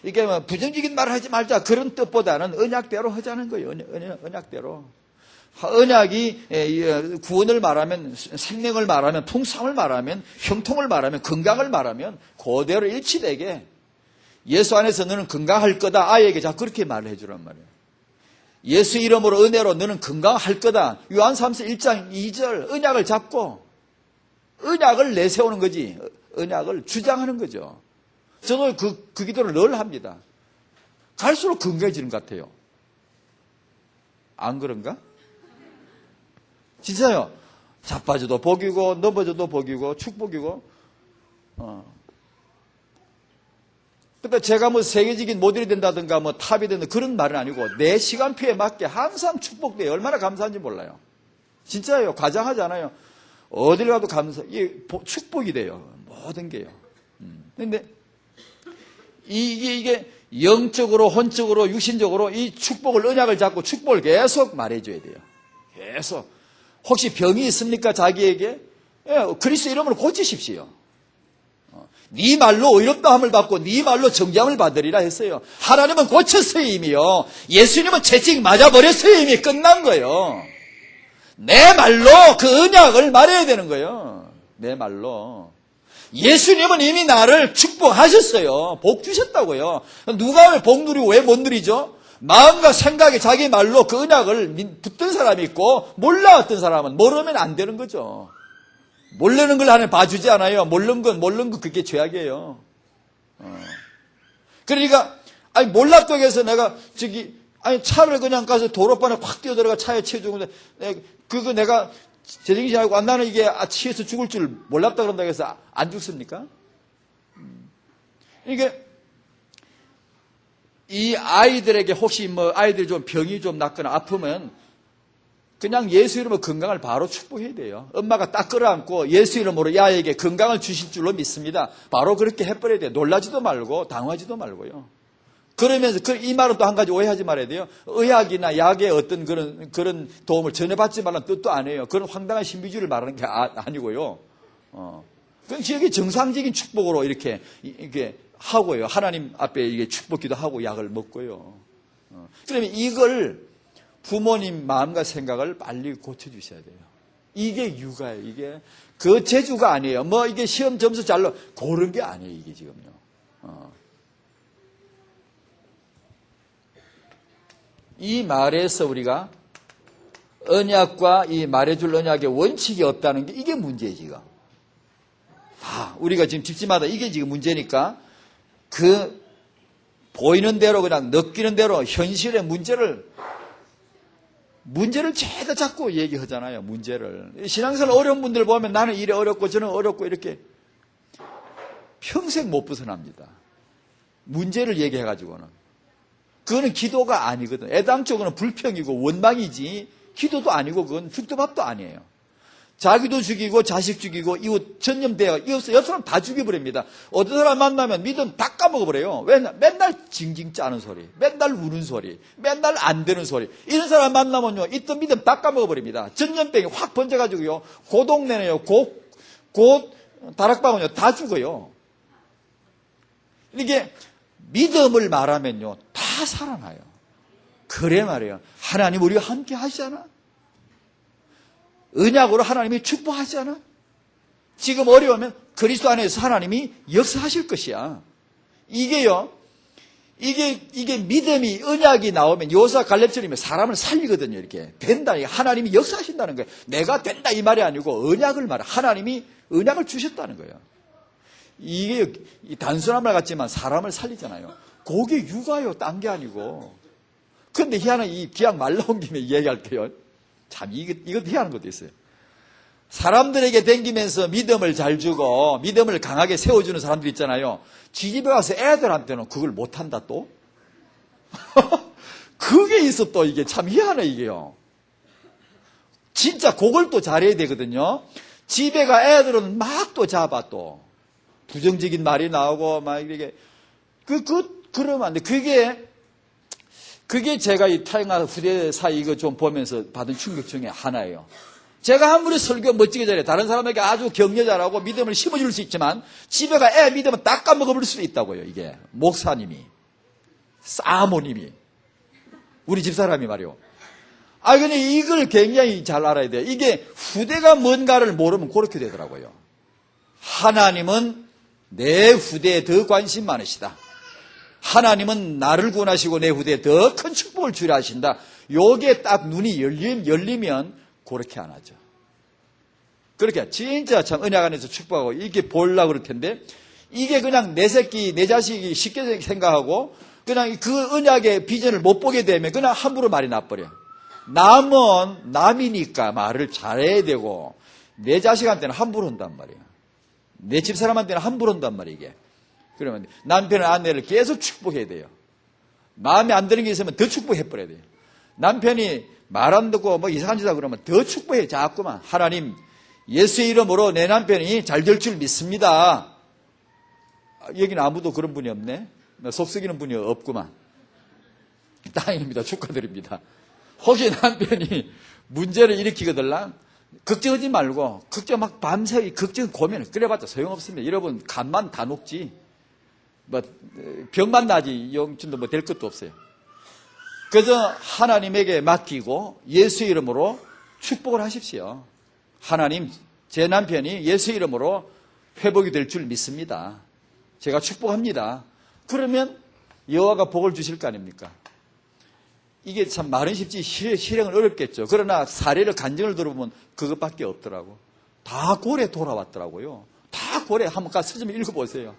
이게 부정적인 말을 하지 말자 그런 뜻보다는 언약대로 하자는 거예요. 언약대로. 언약이 구원을 말하면, 생명을 말하면, 풍성을 말하면, 형통을 말하면, 건강을 말하면 그대로 일치되게 예수 안에서 너는 건강할 거다. 아이에게 자 그렇게 말을 해주란 말이에요. 예수 이름으로 은혜로 너는 건강할 거다. 요한 3서 1장 2절 언약을 잡고 언약을 내세우는 거지. 언약을 주장하는 거죠. 저도 그 기도를 늘 합니다. 갈수록 건강해지는 것 같아요. 안 그런가? 진짜요. 자빠져도 복이고 넘어져도 복이고 축복이고. 근데 제가 뭐 세계적인 모델이 된다든가 뭐 탑이 된다 그런 말은 아니고 내 시간표에 맞게 항상 축복돼요. 얼마나 감사한지 몰라요. 진짜예요. 과장하지 않아요. 어딜 가도 이게 축복이 돼요. 모든 게요. 근데 이게 영적으로, 혼적으로, 육신적으로 이 축복을, 언약을 잡고 축복을 계속 말해줘야 돼요. 계속. 혹시 병이 있습니까? 자기에게? 그리스도 이름으로 고치십시오. 네 말로 의롭다함을 받고 네 말로 정죄함을 받으리라 했어요. 하나님은 고쳤어요, 이미요. 예수님은 채찍 맞아버렸어요, 이미 끝난 거예요. 내 말로 그 언약을 말해야 되는 거예요. 내 말로. 예수님은 이미 나를 축복하셨어요. 복 주셨다고요. 누가 왜 복 누리고 왜 못 누리죠? 마음과 생각에 자기 말로 그 언약을 붙든 사람이 있고 몰라왔던 사람은 모르면 안 되는 거죠. 모르는 걸 하나님 봐주지 않아요. 모르는 건 그게 죄악이에요. 그러니까 몰랐다고 해서 내가 차를 그냥 가서 도로판에 확 뛰어들어가 차에 치워주고 그거 내가 제정신 알고 나는 이게 치여서 죽을 줄 몰랐다 그런다고 해서 안 죽습니까? 이게 이 아이들에게 혹시 아이들이 좀 병이 좀 낫거나 아프면 그냥 예수 이름으로 건강을 바로 축복해야 돼요. 엄마가 딱 끌어안고 예수 이름으로 이 아이에게 건강을 주실 줄로 믿습니다. 바로 그렇게 해버려야 돼요. 놀라지도 말고 당하지도 말고요. 그러면서 이 말은 또 한 가지 오해하지 말아야 돼요. 의학이나 약의 어떤 그런 도움을 전혀 받지 말라는 뜻도 아니에요. 그런 황당한 신비주의를 말하는 게 아니고요. 그건 지역의 정상적인 축복으로 이렇게 하고요. 하나님 앞에 이게 축복기도 하고 약을 먹고요. 그러면 이걸 부모님 마음과 생각을 빨리 고쳐주셔야 돼요. 이게 육아예요. 이게 그 재주가 아니에요. 이게 시험 점수 잘 그런 게 아니에요. 이게 지금요. 이 말에서 우리가 언약과 이 말해줄 언약의 원칙이 없다는 게 이게 문제예요, 지금. 우리가 지금 집집마다 이게 지금 문제니까 보이는 대로 그냥 느끼는 대로 현실의 문제를 죄다 자꾸 얘기하잖아요, 문제를. 신앙생활 어려운 분들 보면 나는 이래 어렵고 저는 어렵고 이렇게 평생 못 벗어납니다. 문제를 얘기해가지고는. 그거는 기도가 아니거든. 애당초는 불평이고 원망이지 기도도 아니고 그건 죽도 밥도 아니에요. 자기도 죽이고 자식 죽이고 이웃 전염되어 옆 사람 다 죽여버립니다. 어떤 사람 만나면 믿음 다 까먹어버려요. 맨날 징징 짜는 소리, 맨날 우는 소리, 맨날 안 되는 소리. 이런 사람 만나면요 있던 믿음 다 까먹어버립니다. 전염병이 확 번져가지고요 그 동네는요 곧 다락방은요 다 죽어요. 이게 믿음을 말하면요 다 살아나요. 그래 말이에요. 하나님 우리와 함께 하시잖아. 언약으로 하나님이 축복하시잖아. 지금 어려우면 그리스도 안에서 하나님이 역사하실 것이야. 이게요. 이게 믿음이 언약이 나오면 요사 갈렙처럼 사람을 살리거든요. 이렇게 된다. 하나님이 역사하신다는 거예요. 내가 된다 이 말이 아니고 언약을 말해. 하나님이 언약을 주셨다는 거예요. 이게 단순한 말 같지만 사람을 살리잖아요. 그게 육아요. 딴 게 아니고. 그런데 희한한 이 기왕 말 나온 김에 얘기할게요. 참 이거 희한한 것도 있어요. 사람들에게 댕기면서 믿음을 잘 주고 믿음을 강하게 세워주는 사람들 있잖아요. 지 집에 와서 애들한테는 그걸 못한다 또? 그게 있어 또 이게 참 희한해 이게요. 진짜 그걸 또 잘해야 되거든요. 집에 가 애들은 막 또 잡아 또. 부정적인 말이 나오고 막 이렇게 그러면 안 돼. 그게 그게 제가 이 타영아 후대 사이 이거 좀 보면서 받은 충격 중에 하나예요. 제가 아무리 설교 멋지게 잘해 다른 사람에게 아주 격려 잘하고 믿음을 심어줄 수 있지만 집에 가 애 믿음은 다 까먹어버릴 수도 있다고요. 이게 목사님이, 사모님이, 우리 집사람이 말이요. 근데 이걸 굉장히 잘 알아야 돼요. 이게 후대가 뭔가를 모르면 그렇게 되더라고요. 하나님은 내 후대에 더 관심 많으시다. 하나님은 나를 구원하시고 내 후대에 더 큰 축복을 주려 하신다. 요게 딱 눈이 열리면 그렇게 안 하죠. 그렇게 진짜 참 은혜 안에서 축복하고 이게 보려고 그럴 텐데 이게 그냥 내 새끼, 내 자식이 쉽게 생각하고 그냥 그 언약의 비전을 못 보게 되면 그냥 함부로 말이 나버려. 남은 남이니까 말을 잘해야 되고 내 자식한테는 함부로 한단 말이야. 내 집사람한테는 함부로 한단 말이야 이게. 그러면 남편은 아내를 계속 축복해야 돼요. 마음에 안 드는 게 있으면 더 축복해버려야 돼요. 남편이 말 안 듣고 뭐 이상한 짓 하고 그러면 더 축복해. 자꾸만 하나님 예수의 이름으로 내 남편이 잘 될 줄 믿습니다. 여기는 아무도 그런 분이 없네. 속썩이는 분이 없구만. 다행입니다. 축하드립니다. 혹시 남편이 문제를 일으키거들라 걱정하지 말고 걱정 막 밤새 걱정 고민을 그래봤자 소용없습니다. 여러분 간만 다 녹지 뭐 병만 나지 영천도 뭐 될 것도 없어요. 그래서 하나님에게 맡기고 예수의 이름으로 축복을 하십시오. 하나님 제 남편이 예수의 이름으로 회복이 될 줄 믿습니다. 제가 축복합니다. 그러면 여호와가 복을 주실 거 아닙니까? 이게 참 말은 쉽지 실행은 어렵겠죠. 그러나 사례를 간증을 들어보면 그것밖에 없더라고. 다 고래 돌아왔더라고요. 다 고래. 한번 가서 서점 읽어보세요.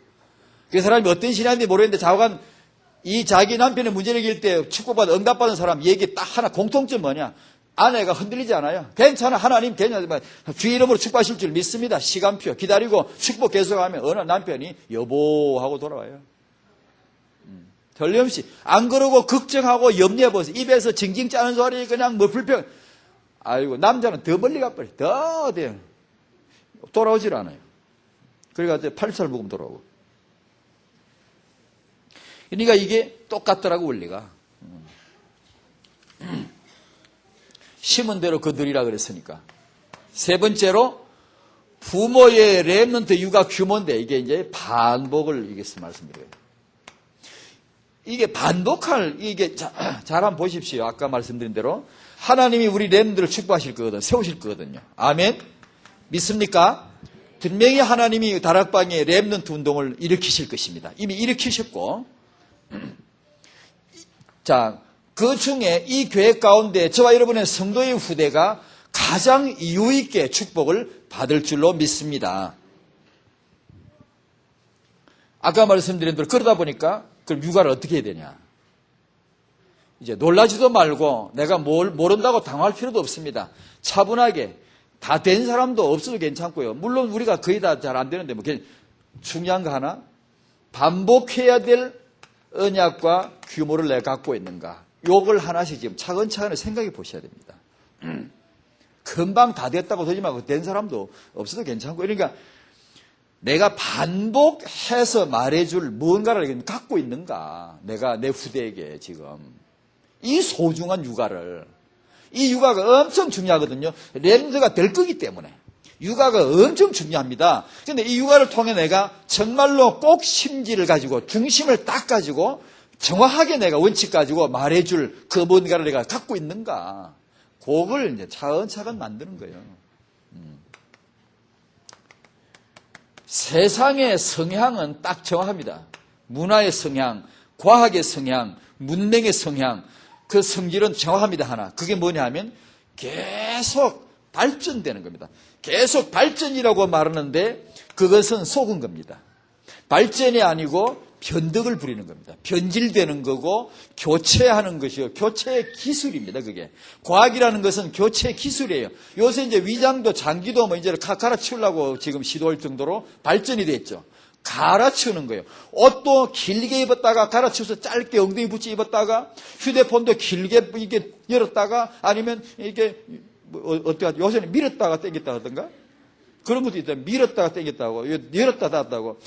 그 사람이 어떤 신앙인지 모르겠는데 좌우간 이 자기 남편의 문제를 이길 때 축복받아 응답받은 사람 얘기 딱 하나 공통점 뭐냐. 아내가 흔들리지 않아요. 괜찮아. 하나님 괜찮아. 주 이름으로 축복하실 줄 믿습니다. 시간표 기다리고 축복 계속하면 어느 남편이 여보 하고 돌아와요. 틀림없이. 안 그러고 걱정하고 염려해보세요. 입에서 징징 짜는 소리 그냥 뭐 불평. 아이고 남자는 더 멀리 가버려. 더 어디 돌아오질 않아요. 그래가지고 8살 먹으면 돌아오고. 그러니까 이게 똑같더라고 원리가. 심은 대로 거두리라 그랬으니까. 세 번째로 부모의 렘넌트 육아 규모인데 이게 이제 반복을 이겠어 말씀드려요. 이게 반복할 이게 잘 한번 보십시오. 아까 말씀드린 대로 하나님이 우리 렘들을 축복하실 거거든, 세우실 거거든요. 아멘. 믿습니까? 분명히 하나님이 다락방에 렘넌트 운동을 일으키실 것입니다. 이미 일으키셨고, 자, 그 중에 이 교회 가운데 저와 여러분의 성도의 후대가 가장 이유 있게 축복을 받을 줄로 믿습니다. 아까 말씀드린 대로 그러다 보니까 그럼 육아를 어떻게 해야 되냐? 이제 놀라지도 말고 내가 뭘 모른다고 당할 필요도 없습니다. 차분하게 다 된 사람도 없어도 괜찮고요. 물론 우리가 거의 다 잘 안 되는데 뭐 중요한 거 하나 반복해야 될 언약과 규모를 내가 갖고 있는가? 요걸 하나씩 지금 차근차근 생각해 보셔야 됩니다. 금방 다 됐다고 되지 말고 된 사람도 없어도 괜찮고 그러니까 내가 반복해서 말해줄 뭔가를 갖고 있는가? 내가 내 후대에게 지금 이 소중한 육아를 이 육아가 엄청 중요하거든요. 렘드가 될 거기 때문에 육아가 엄청 중요합니다. 그런데 이 육아를 통해 내가 정말로 꼭 심지를 가지고 중심을 딱 가지고 정확하게 내가 원칙 가지고 말해줄 그 뭔가를 내가 갖고 있는가? 그걸 이제 차근차근 만드는 거예요. 세상의 성향은 딱 정확합니다. 문화의 성향, 과학의 성향, 문명의 성향, 그 성질은 정확합니다. 하나. 그게 뭐냐 하면 계속 발전되는 겁니다. 계속 발전이라고 말하는데 그것은 속은 겁니다. 발전이 아니고 변덕을 부리는 겁니다. 변질되는 거고 교체하는 것이요. 교체의 기술입니다. 그게. 과학이라는 것은 교체의 기술이에요. 요새 이제 위장도 장기도 뭐 이제 갈아치우려고 지금 시도할 정도로 발전이 됐죠. 갈아치우는 거예요. 옷도 길게 입었다가 갈아치워서 짧게 엉덩이 붙이 입었다가 휴대폰도 길게 이게 열었다가 아니면 이게 뭐 어떻게 하죠? 요새는 밀었다가 당겼다 하던가? 그런 것도 있다. 밀었다가 당겼다고. 열었다 닫았다고.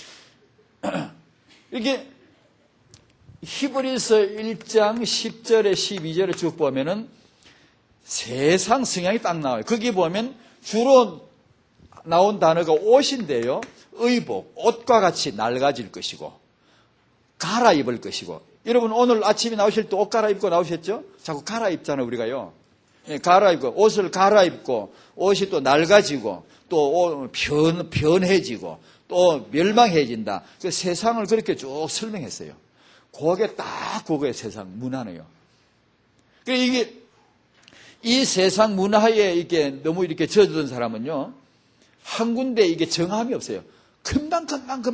이게 히브리서 1장 10절에 12절에 쭉 보면은 세상 성향이 딱 나와요. 거기 보면 주로 나온 단어가 옷인데요. 의복, 옷과 같이 낡아질 것이고 갈아입을 것이고. 여러분 오늘 아침에 나오실 때 옷 갈아입고 나오셨죠? 자꾸 갈아입잖아요, 우리가요. 갈아입고 옷을 갈아입고 옷이 또 낡아지고 또 변해지고 또 멸망해진다. 그 세상을 그렇게 쭉 설명했어요. 그게 딱 그거의 세상 문화네요. 그러니까 이게 이 세상 문화에 이렇게 너무 이렇게 젖어든 사람은요, 한 군데 이게 정함이 없어요. 금방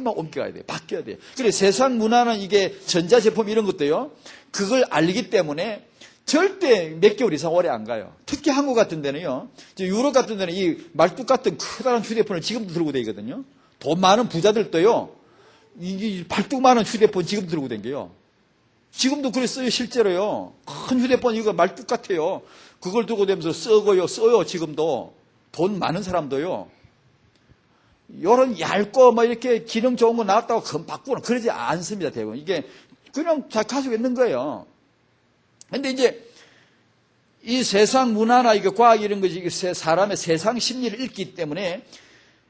옮겨가야 돼요. 바뀌어야 돼요. 그래 세상 문화는 이게 전자제품 이런 것도요, 그걸 알기 때문에 절대 몇 개월 이상 오래 안 가요. 특히 한국 같은 데는요, 유럽 같은 데는 이 말뚝 같은 커다란 휴대폰을 지금도 들고 다니거든요. 돈 많은 부자들도요, 이 발뚝 많은 휴대폰 지금 들고 다녀요. 지금도 그랬어요, 실제로요. 큰 휴대폰 이거 말뚝 같아요. 그걸 들고 다니면서 써요, 지금도. 돈 많은 사람도요. 요런 얇고 뭐 이렇게 기능 좋은 거 나왔다고 금 바꾸거나 그러지 않습니다, 대부분. 이게 그냥 잘 가지고 있는 거예요. 근데 이제 이 세상 문화나 이게 과학 이런 것이 사람의 세상 심리를 읽기 때문에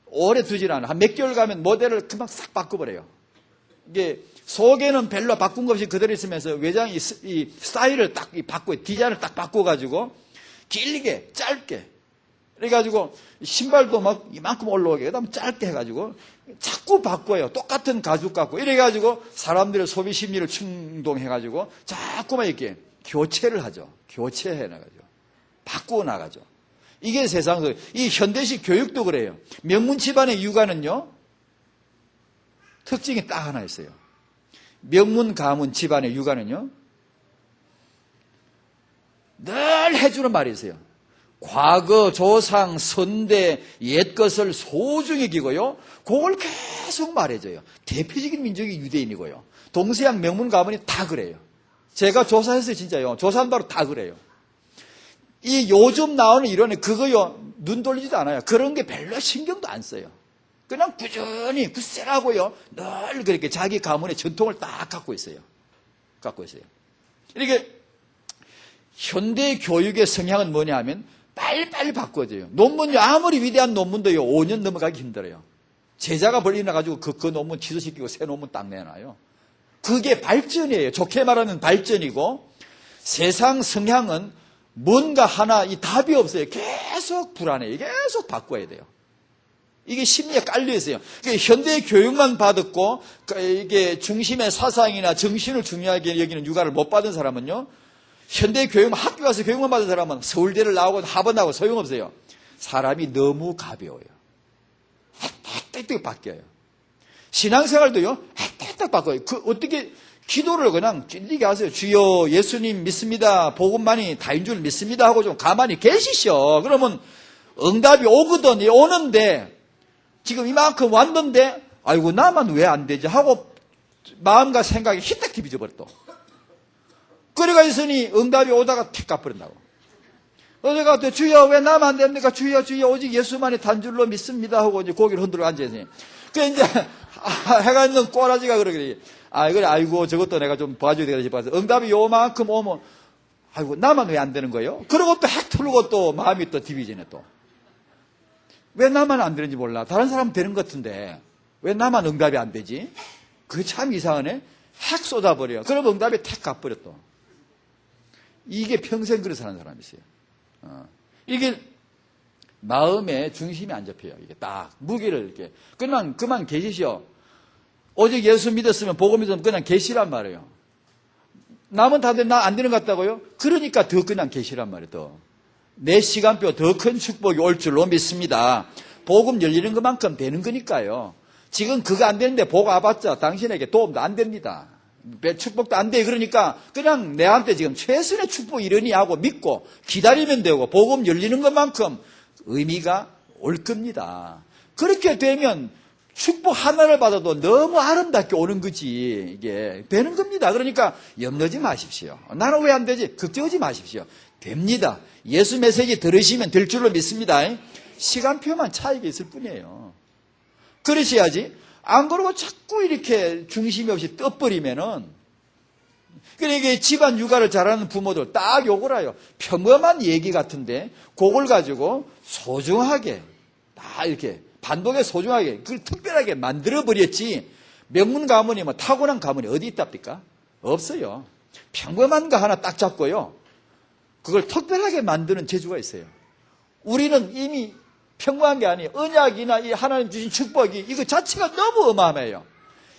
오래 두질 않아요. 한 몇 개월 가면 모델을 금방 싹 바꿔버려요. 이게 속에는 별로 바꾼 것 없이 그대로 있으면서 외장 이 스타일을 딱 바꿔, 디자인을 딱 바꿔가지고 길게, 짧게. 그래가지고 신발도 막 이만큼 올라오게, 그 다음 짧게 해가지고 자꾸 바꿔요. 똑같은 가죽 갖고. 이래가지고 사람들의 소비 심리를 충동해가지고 자꾸만 이렇게 교체를 하죠. 교체해나가죠. 바꾸어 나가죠. 이게 세상, 이 현대식 교육도 그래요. 명문 집안의 육아는요, 특징이 딱 하나 있어요. 명문 가문 집안의 육아는요, 늘 해주는 말이 있어요. 과거, 조상, 선대, 옛 것을 소중히 여기고요, 그걸 계속 말해줘요. 대표적인 민족이 유대인이고요. 동서양 명문 가문이 다 그래요. 제가 조사했어요, 진짜요. 조사한 바로 다 그래요. 이 요즘 나오는 이론이 그거요, 눈 돌리지도 않아요. 그런 게 별로 신경도 안 써요. 그냥 꾸준히 굳세라고요, 늘 그렇게 자기 가문의 전통을 딱 갖고 있어요. 이렇게 현대 교육의 성향은 뭐냐 하면 빨리빨리 바꿔줘요. 논문요, 아무리 위대한 논문도요, 5년 넘어가기 힘들어요. 제자가 벌리나가지고 그 논문 취소시키고 새 논문 딱 내놔요. 그게 발전이에요. 좋게 말하면 발전이고, 세상 성향은 뭔가 하나 이 답이 없어요. 계속 불안해요. 계속 바꿔야 돼요. 이게 심리에 깔려 있어요. 현대 교육만 받았고, 이게 중심의 사상이나 정신을 중요하게 여기는 육아를 못 받은 사람은요, 현대 교육, 학교 가서 교육만 받은 사람은 서울대를 나오고 하버드 나오고 소용없어요. 사람이 너무 가벼워요. 획획 바뀌어요. 신앙생활도요, 획획 바꿔요. 어떻게 기도를 그냥 찔리게 하세요. 주여 예수님 믿습니다. 복음만이 다인 줄 믿습니다 하고 좀 가만히 계시셔. 그러면 응답이 오거든. 오는데 지금 이만큼 왔는데 아이고 나만 왜 안 되지 하고 마음과 생각이 히딱 뒤집어버려 또. 그래가 있으니 응답이 오다가 틱 가버린다고. 어제가 또 주여 왜 나만 안 됩니까? 주여 오직 예수만이 단줄로 믿습니다 하고 이제 고개를 흔들어 앉아있어요. 그 이제 해가 있는 꼬라지가 그러길래 그래 아이고 저것도 내가 좀 봐줘야 되겠다 싶어서 응답이 요만큼 오면 아이고 나만 왜 안 되는 거예요? 그러고 또 핵 틀고 또 마음이 또 디비전에 또. 왜 나만 안 되는지 몰라. 다른 사람은 되는 것 같은데 왜 나만 응답이 안 되지? 그게 참 이상하네. 핵 쏟아버려. 그럼 응답이 탁 가버려 또. 이게 평생 그렇게 사는 사람이 있어요. 이게 마음의 중심이 안 잡혀요. 이게 딱 무게를 이렇게 그만 계시셔. 오직 예수 믿었으면 복음 믿으면 그냥 계시란 말이에요. 남은 다들 나 안 되는 것 같다고요? 그러니까 더 그냥 계시란 말이에요. 더. 내 시간표 더 큰 축복이 올 줄로 믿습니다. 복음 열리는 것만큼 되는 거니까요. 지금 그거 안 되는데 복 와봤자 당신에게 도움도 안 됩니다. 축복도 안 돼. 그러니까 그냥 내한테 지금 최선의 축복 이러니 하고 믿고 기다리면 되고 복음 열리는 것만큼 의미가 올 겁니다. 그렇게 되면 축복 하나를 받아도 너무 아름답게 오는 거지. 이게 되는 겁니다. 그러니까 염려지 마십시오. 나는 왜 안 되지? 걱정하지 마십시오. 됩니다. 예수 메시지 들으시면 될 줄로 믿습니다. 시간표만 차이가 있을 뿐이에요. 그러셔야지. 안 그러고 자꾸 이렇게 중심이 없이 떠버리면은 그러니까 집안 육아를 잘하는 부모들 딱 요걸 해요. 평범한 얘기 같은데 그걸 가지고 소중하게 다 이렇게 반복에 소중하게 그걸 특별하게 만들어버렸지. 명문 가문이 뭐 타고난 가문이 어디 있답니까? 없어요. 평범한 거 하나 딱 잡고요. 그걸 특별하게 만드는 재주가 있어요. 우리는 이미 평범한 게 아니에요. 언약이나 이 하나님 주신 축복이 이거 자체가 너무 어마어마해요.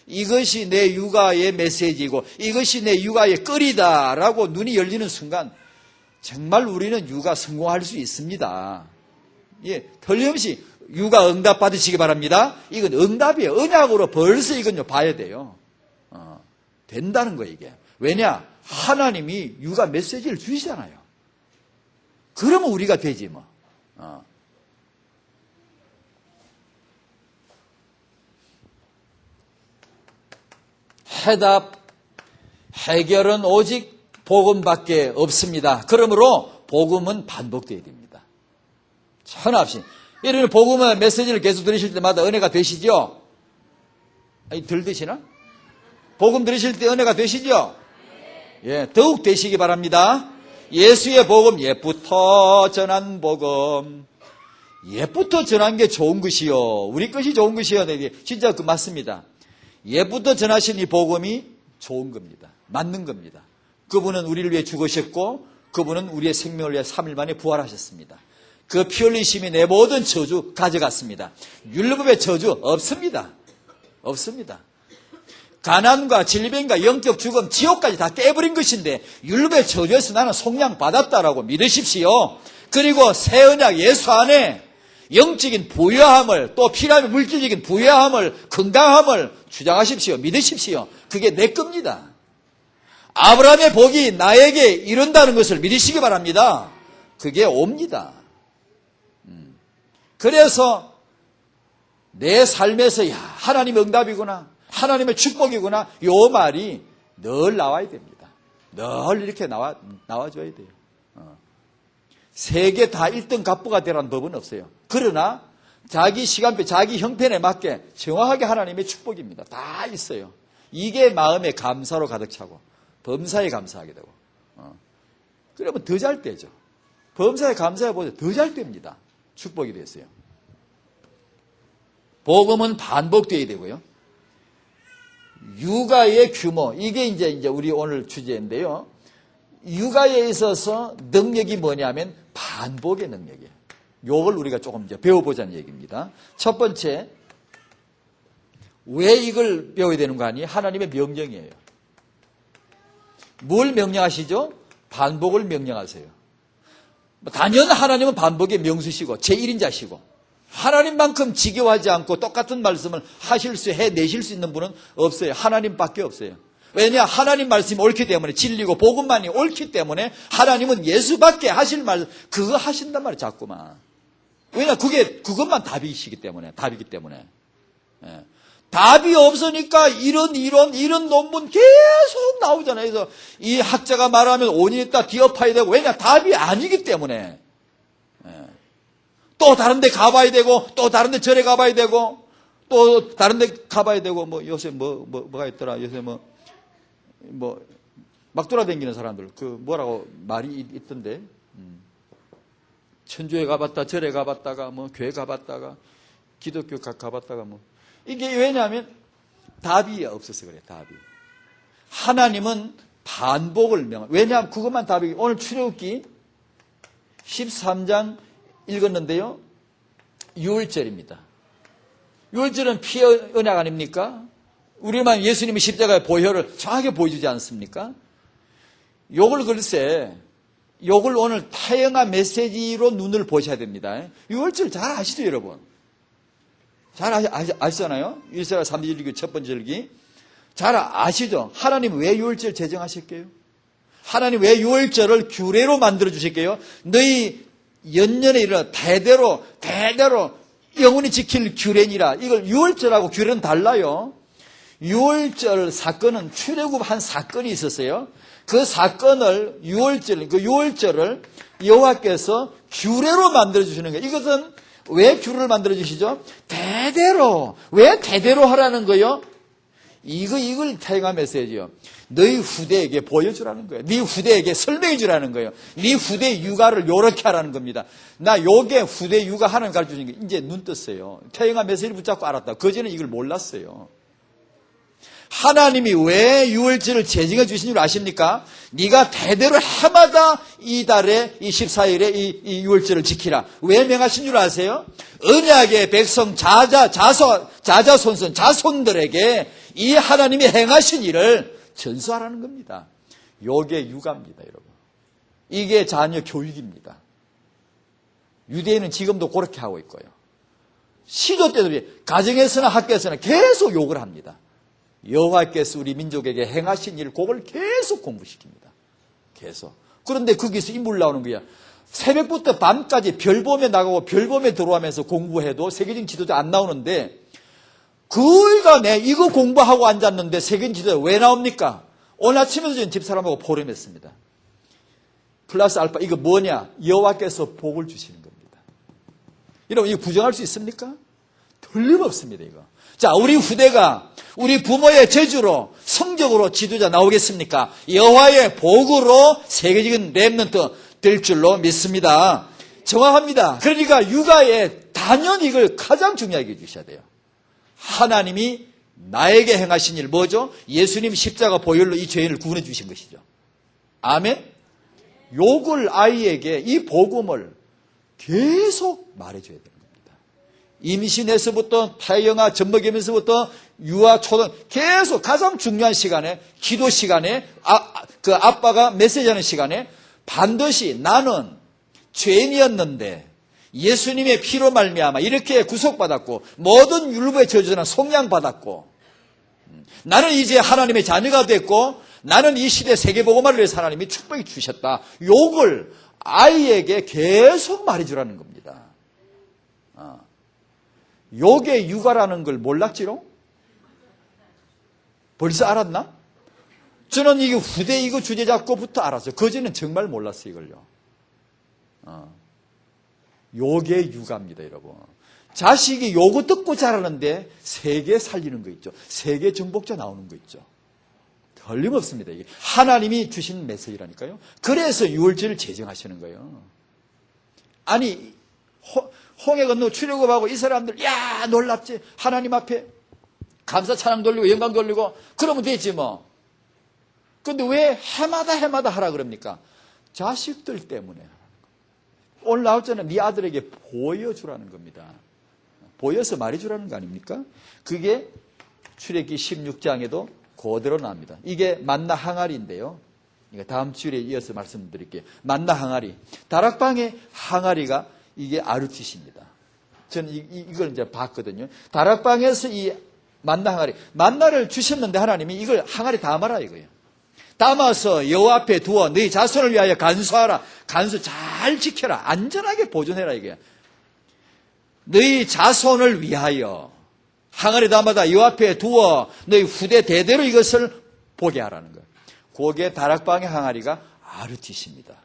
이것이 내 육아의 메시지고 이것이 내 육아의 끌이다라고 눈이 열리는 순간 정말 우리는 육아 성공할 수 있습니다. 예, 틀림없이 육아 응답 받으시기 바랍니다. 이건 응답이에요. 언약으로 벌써 이건 봐야 돼요. 된다는 거예요, 이게. 왜냐? 하나님이 육아 메시지를 주시잖아요. 그러면 우리가 되지 뭐. 해결은 오직 복음밖에 없습니다. 그러므로 복음은 반복되어야 됩니다. 천합시. 이런 복음의 메시지를 계속 들으실 때마다 은혜가 되시죠? 아니, 덜 되시나? 복음 들으실 때 은혜가 되시죠? 예, 더욱 되시기 바랍니다. 예수의 복음, 옛부터 전한 복음. 옛부터 전한 게 좋은 것이요. 우리 것이 좋은 것이요. 진짜 그 맞습니다. 옛부터 전하신 이 복음이 좋은 겁니다. 맞는 겁니다. 그분은 우리를 위해 죽으셨고 그분은 우리의 생명을 위해 3일 만에 부활하셨습니다. 그 피 흘리심이 내 모든 저주 가져갔습니다. 율법의 저주 없습니다. 없습니다. 가난과 질병과 영적 죽음, 지옥까지 다 깨버린 것인데 율법의 저주에서 나는 속량 받았다라고 믿으십시오. 그리고 새 언약 예수 안에 영적인 부유함을 또 필요한 물질적인 부유함을 건강함을 주장하십시오. 믿으십시오. 그게 내 겁니다. 아브라함의 복이 나에게 이룬다는 것을 믿으시기 바랍니다. 그게 옵니다. 그래서 내 삶에서 야, 하나님의 응답이구나, 하나님의 축복이구나, 요 말이 늘 나와야 됩니다. 늘 이렇게 나와줘야 돼요. 세계 다 1등 갑부가 되라는 법은 없어요. 그러나 자기 시간표, 자기 형편에 맞게 정확하게 하나님의 축복입니다. 다 있어요. 이게 마음의 감사로 가득 차고 범사에 감사하게 되고 그러면 더 잘 되죠. 범사에 감사해보세요. 더 잘 됩니다. 축복이 됐어요. 복음은 반복되어야 되고요. 육아의 규모, 이게 이제 우리 오늘 주제인데요. 육아에 있어서 능력이 뭐냐면 반복의 능력이에요. 요걸 우리가 조금 이제 배워보자는 얘기입니다. 첫 번째, 왜 이걸 배워야 되는 거 아니에요? 하나님의 명령이에요. 뭘 명령하시죠? 반복을 명령하세요. 단연 하나님은 반복의 명수시고 제1인자시고 하나님만큼 지겨워하지 않고 똑같은 말씀을 하실 수, 해내실 수 있는 분은 없어요. 하나님밖에 없어요. 왜냐? 하나님 말씀이 옳기 때문에, 진리고 복음만이 옳기 때문에 하나님은 예수밖에 하실 말, 그거 하신단 말이에요, 자꾸만. 왜냐? 그것만 답이시기 때문에, 답이기 때문에. 예. 답이 없으니까 이런 논문 계속 나오잖아요. 그래서 이 학자가 말하면 온이 있다, 뒤엎어야 되고, 왜냐? 답이 아니기 때문에. 예. 또 다른 데 가봐야 되고, 또 다른 데 절에 가봐야 되고, 또 다른 데 가봐야 되고, 뭐 요새 뭐가 있더라, 요새 막 돌아다니는 사람들, 뭐라고 말이 있던데, 천주에 가봤다, 절에 가봤다가, 교회 가봤다가, 기독교 가봤다가, 이게 왜냐하면 답이 없어서 그래요, 답이. 하나님은 반복을 왜냐하면 그것만 답이, 오늘 출애굽기 13장 읽었는데요, 6월절입니다. 6월절은 피의 언약 아닙니까? 우리만 예수님의 십자가의 보혈을 정확하게 보여주지 않습니까? 요걸 오늘 타영한 메시지로 눈을 보셔야 됩니다. 6월절 잘 아시죠, 여러분? 잘 아시잖아요? 1사 3절기 첫 번째 절기. 잘 아시죠? 하나님 왜 6월절 제정하실게요? 하나님 왜 6월절을 규례로 만들어 주실게요? 너희 연년에 일어나 대대로 영원히 지킬 규례니라. 이걸 6월절하고 규례는 달라요. 6월절 사건은 출애굽 한 사건이 있었어요. 그 사건을 6월절을 여호와께서 규례로 만들어 주시는 거예요. 이것은 왜 규례를 만들어 주시죠? 대대로. 왜 대대로 하라는 거예요? 이걸 태영아 메시지요. 너희 후대에게 보여주라는 거예요. 네 후대에게 설명해 주라는 거예요. 네 후대 육아를 요렇게 하라는 겁니다. 나 요게 후대 육아 하는 가르쳐주는 게 이제 눈 떴어요. 태영아 메시지를 붙잡고 알았다. 그전에 이걸 몰랐어요. 하나님이 왜 유월절을 제정해 주신 줄 아십니까? 네가 대대로 해마다 이 달에 이 14일에 이 유월절을 지키라. 왜 명하신 줄 아세요? 언약의 백성 자손들에게 이 하나님이 행하신 일을 전수하라는 겁니다. 요게 육아입니다, 여러분. 이게 자녀 교육입니다. 유대인은 지금도 그렇게 하고 있고요. 시도 때도 가정에서나 학교에서나 계속 욕을 합니다. 여호와께서 우리 민족에게 행하신 일, 그걸 계속 공부시킵니다. 계속. 그런데 거기서 인물 나오는 거야. 새벽부터 밤까지 별 보며 나가고 별 보며 들어오면서 공부해도 세계적인 지도자 안 나오는데, 그일간에 이거 공부하고 앉았는데 세계적인 지도자 왜 나옵니까? 오늘 아침에도 저는 집사람하고 포럼했습니다. 플러스 알파, 이거 뭐냐? 여호와께서 복을 주시는 겁니다. 여러분, 이거 부정할 수 있습니까? 틀림없습니다, 이거. 자, 우리 후대가 우리 부모의 저주로 성적으로 지도자 나오겠습니까? 여호와의 복으로 세계적인 렘넌트 될 줄로 믿습니다. 정확합니다. 그러니까 육아에 당연히 이걸 가장 중요하게 해주셔야 돼요. 하나님이 나에게 행하신 일 뭐죠? 예수님 십자가 보혈로 이 죄인을 구원해 주신 것이죠. 아멘? 요걸 아이에게 이 복음을 계속 말해줘야 돼요. 임신에서부터 태영아 젖먹이면서부터 유아 초등 계속 가장 중요한 시간에 기도 시간에 그 아빠가 메시지하는 시간에 반드시 나는 죄인이었는데 예수님의 피로 말미암아 이렇게 구속받았고 모든 율법의 저주는 속량받았고 나는 이제 하나님의 자녀가 됐고 나는 이 시대 세계복음화를 위해서 하나님이 축복이 주셨다. 요걸 아이에게 계속 말해주라는 겁니다. 요게 육아라는 걸 몰랐지롱? 벌써 알았나? 저는 이게 후대 이거 주제 잡고부터 알았어요. 그전에는 정말 몰랐어요, 이걸요. 요게 육아입니다, 여러분. 자식이 요거 듣고 자라는데 세계 살리는 거 있죠. 세계 정복자 나오는 거 있죠. 틀림없습니다, 이게. 하나님이 주신 메시지라니까요. 그래서 유월절을 제정하시는 거예요. 아니, 홍해 건너 출애굽하고 이 사람들 야 놀랍지 하나님 앞에 감사 찬양 돌리고 영광 돌리고 그러면 되지 뭐. 근데 왜 해마다 하라 그럽니까? 자식들 때문에. 오늘 나왔잖아요. 네 아들에게 보여주라는 겁니다. 보여서 말해주라는 거 아닙니까? 그게 출애굽기 16장에도 그대로 나옵니다. 이게 만나 항아리인데요. 다음 주에 이어서 말씀드릴게요. 만나 항아리. 다락방의 항아리가 이게 아르티시입니다. 저는 이걸 이제 봤거든요. 다락방에서 이 만나 항아리. 만나를 주셨는데 하나님이 이걸 항아리 담아라 이거예요. 담아서 여호와 앞에 두어 너희 자손을 위하여 간수하라. 간수 잘 지켜라. 안전하게 보존해라 이거예요. 너희 자손을 위하여 항아리 담아다 여호와 앞에 두어 너희 후대 대대로 이것을 보게 하라는 거예요. 그게 다락방의 항아리가 아르티시입니다.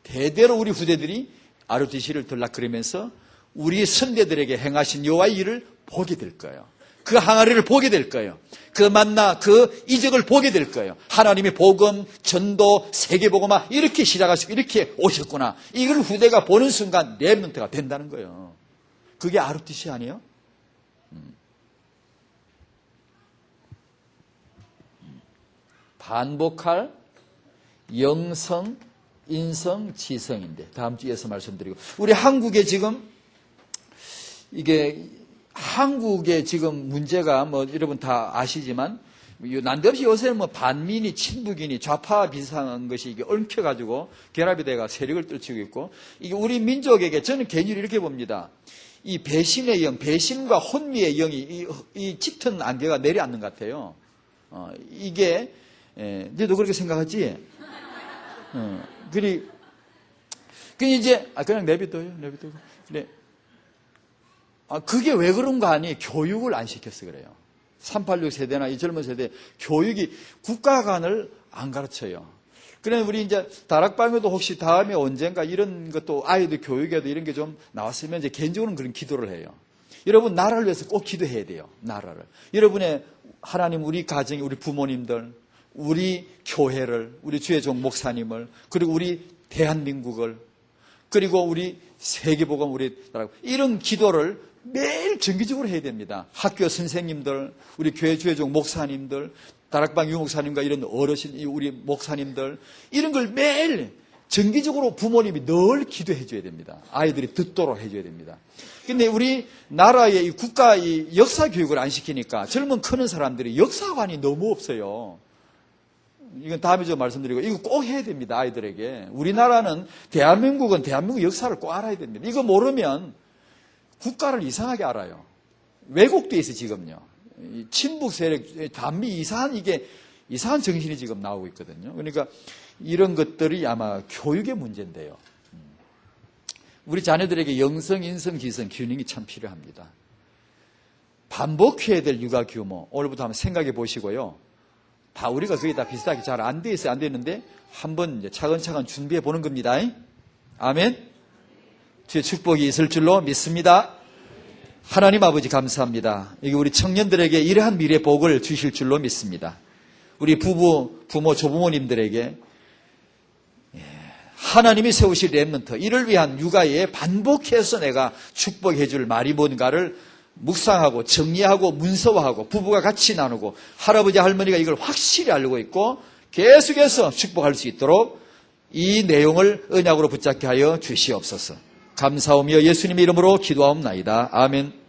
대대로 우리 후대들이 아르티시를 들락거리면서 우리 선대들에게 행하신 여호와의 일을 보게 될 거예요. 그 항아리를 보게 될 거예요. 그 만나, 그 이적을 보게 될 거예요. 하나님의 복음, 전도, 세계복음화 이렇게 시작하시고 이렇게 오셨구나. 이걸 후대가 보는 순간 렘넌트가 된다는 거예요. 그게 아르티시 아니에요? 반복할 영성, 인성, 지성인데 다음 주에서 말씀드리고 우리 한국에 지금 이게 한국의 지금 문제가 뭐 여러분 다 아시지만 난데없이 요새는 뭐 반민이 친북이니 좌파 비슷한 것이 이게 얽혀가지고 결합이 돼가 세력을 떨치고 있고 이게 우리 민족에게 저는 개인적으로 이렇게 봅니다. 이 배신의 영, 배신과 혼미의 영이 이 짙은 안개가 내려앉는 것 같아요. 이게 너도 그렇게 생각하지? 그리 이제 그냥 내비둬요. 그래. 그게 왜 그런 거 아니? 교육을 안 시켰어 그래요. 386 세대나 이 젊은 세대 교육이 국가 간을 안 가르쳐요. 그래 우리 이제 다락방에도 혹시 다음에 언젠가 이런 것도 아이들 교육에도 이런 게 좀 나왔으면 이제 개인적으로는 그런 기도를 해요. 여러분 나라를 위해서 꼭 기도해야 돼요. 나라를. 여러분의 하나님 우리 가정이 우리 부모님들, 우리 교회를, 우리 주의 종 목사님을, 그리고 우리 대한민국을, 그리고 우리 세계복음 우리 나라, 이런 기도를 매일 정기적으로 해야 됩니다. 학교 선생님들, 우리 교회 주의 종 목사님들, 다락방 유목사님과 이런 어르신, 우리 목사님들, 이런 걸 매일 정기적으로 부모님이 늘 기도해 줘야 됩니다. 아이들이 듣도록 해줘야 됩니다. 근데 우리 나라의 이 국가 이 역사 교육을 안 시키니까 젊은 크는 사람들이 역사관이 너무 없어요. 이건 다음에 좀 말씀드리고, 이거 꼭 해야 됩니다, 아이들에게. 우리나라는, 대한민국은 대한민국 역사를 꼭 알아야 됩니다. 이거 모르면 국가를 이상하게 알아요. 왜곡돼 있어, 지금요. 친북 세력, 반미 이상한 정신이 지금 나오고 있거든요. 그러니까 이런 것들이 아마 교육의 문제인데요. 우리 자녀들에게 영성, 인성, 기성, 균형이 참 필요합니다. 반복해야 될 육아 규모, 오늘부터 한번 생각해 보시고요. 다 우리가 거의 다 비슷하게 잘 안 돼 있어요. 안 되는데 한번 이제 차근차근 준비해 보는 겁니다. 아멘. 주의 축복이 있을 줄로 믿습니다. 하나님 아버지 감사합니다. 여기 우리 청년들에게 이러한 미래 복을 주실 줄로 믿습니다. 우리 부모, 조부모님들에게 하나님이 세우실 렘넌트, 이를 위한 육아에 반복해서 내가 축복해 줄 말이 뭔가를 묵상하고 정리하고 문서화하고 부부가 같이 나누고 할아버지 할머니가 이걸 확실히 알고 있고 계속해서 축복할 수 있도록 이 내용을 언약으로 붙잡게 하여 주시옵소서. 감사하며 예수님 이름으로 기도하옵나이다. 아멘.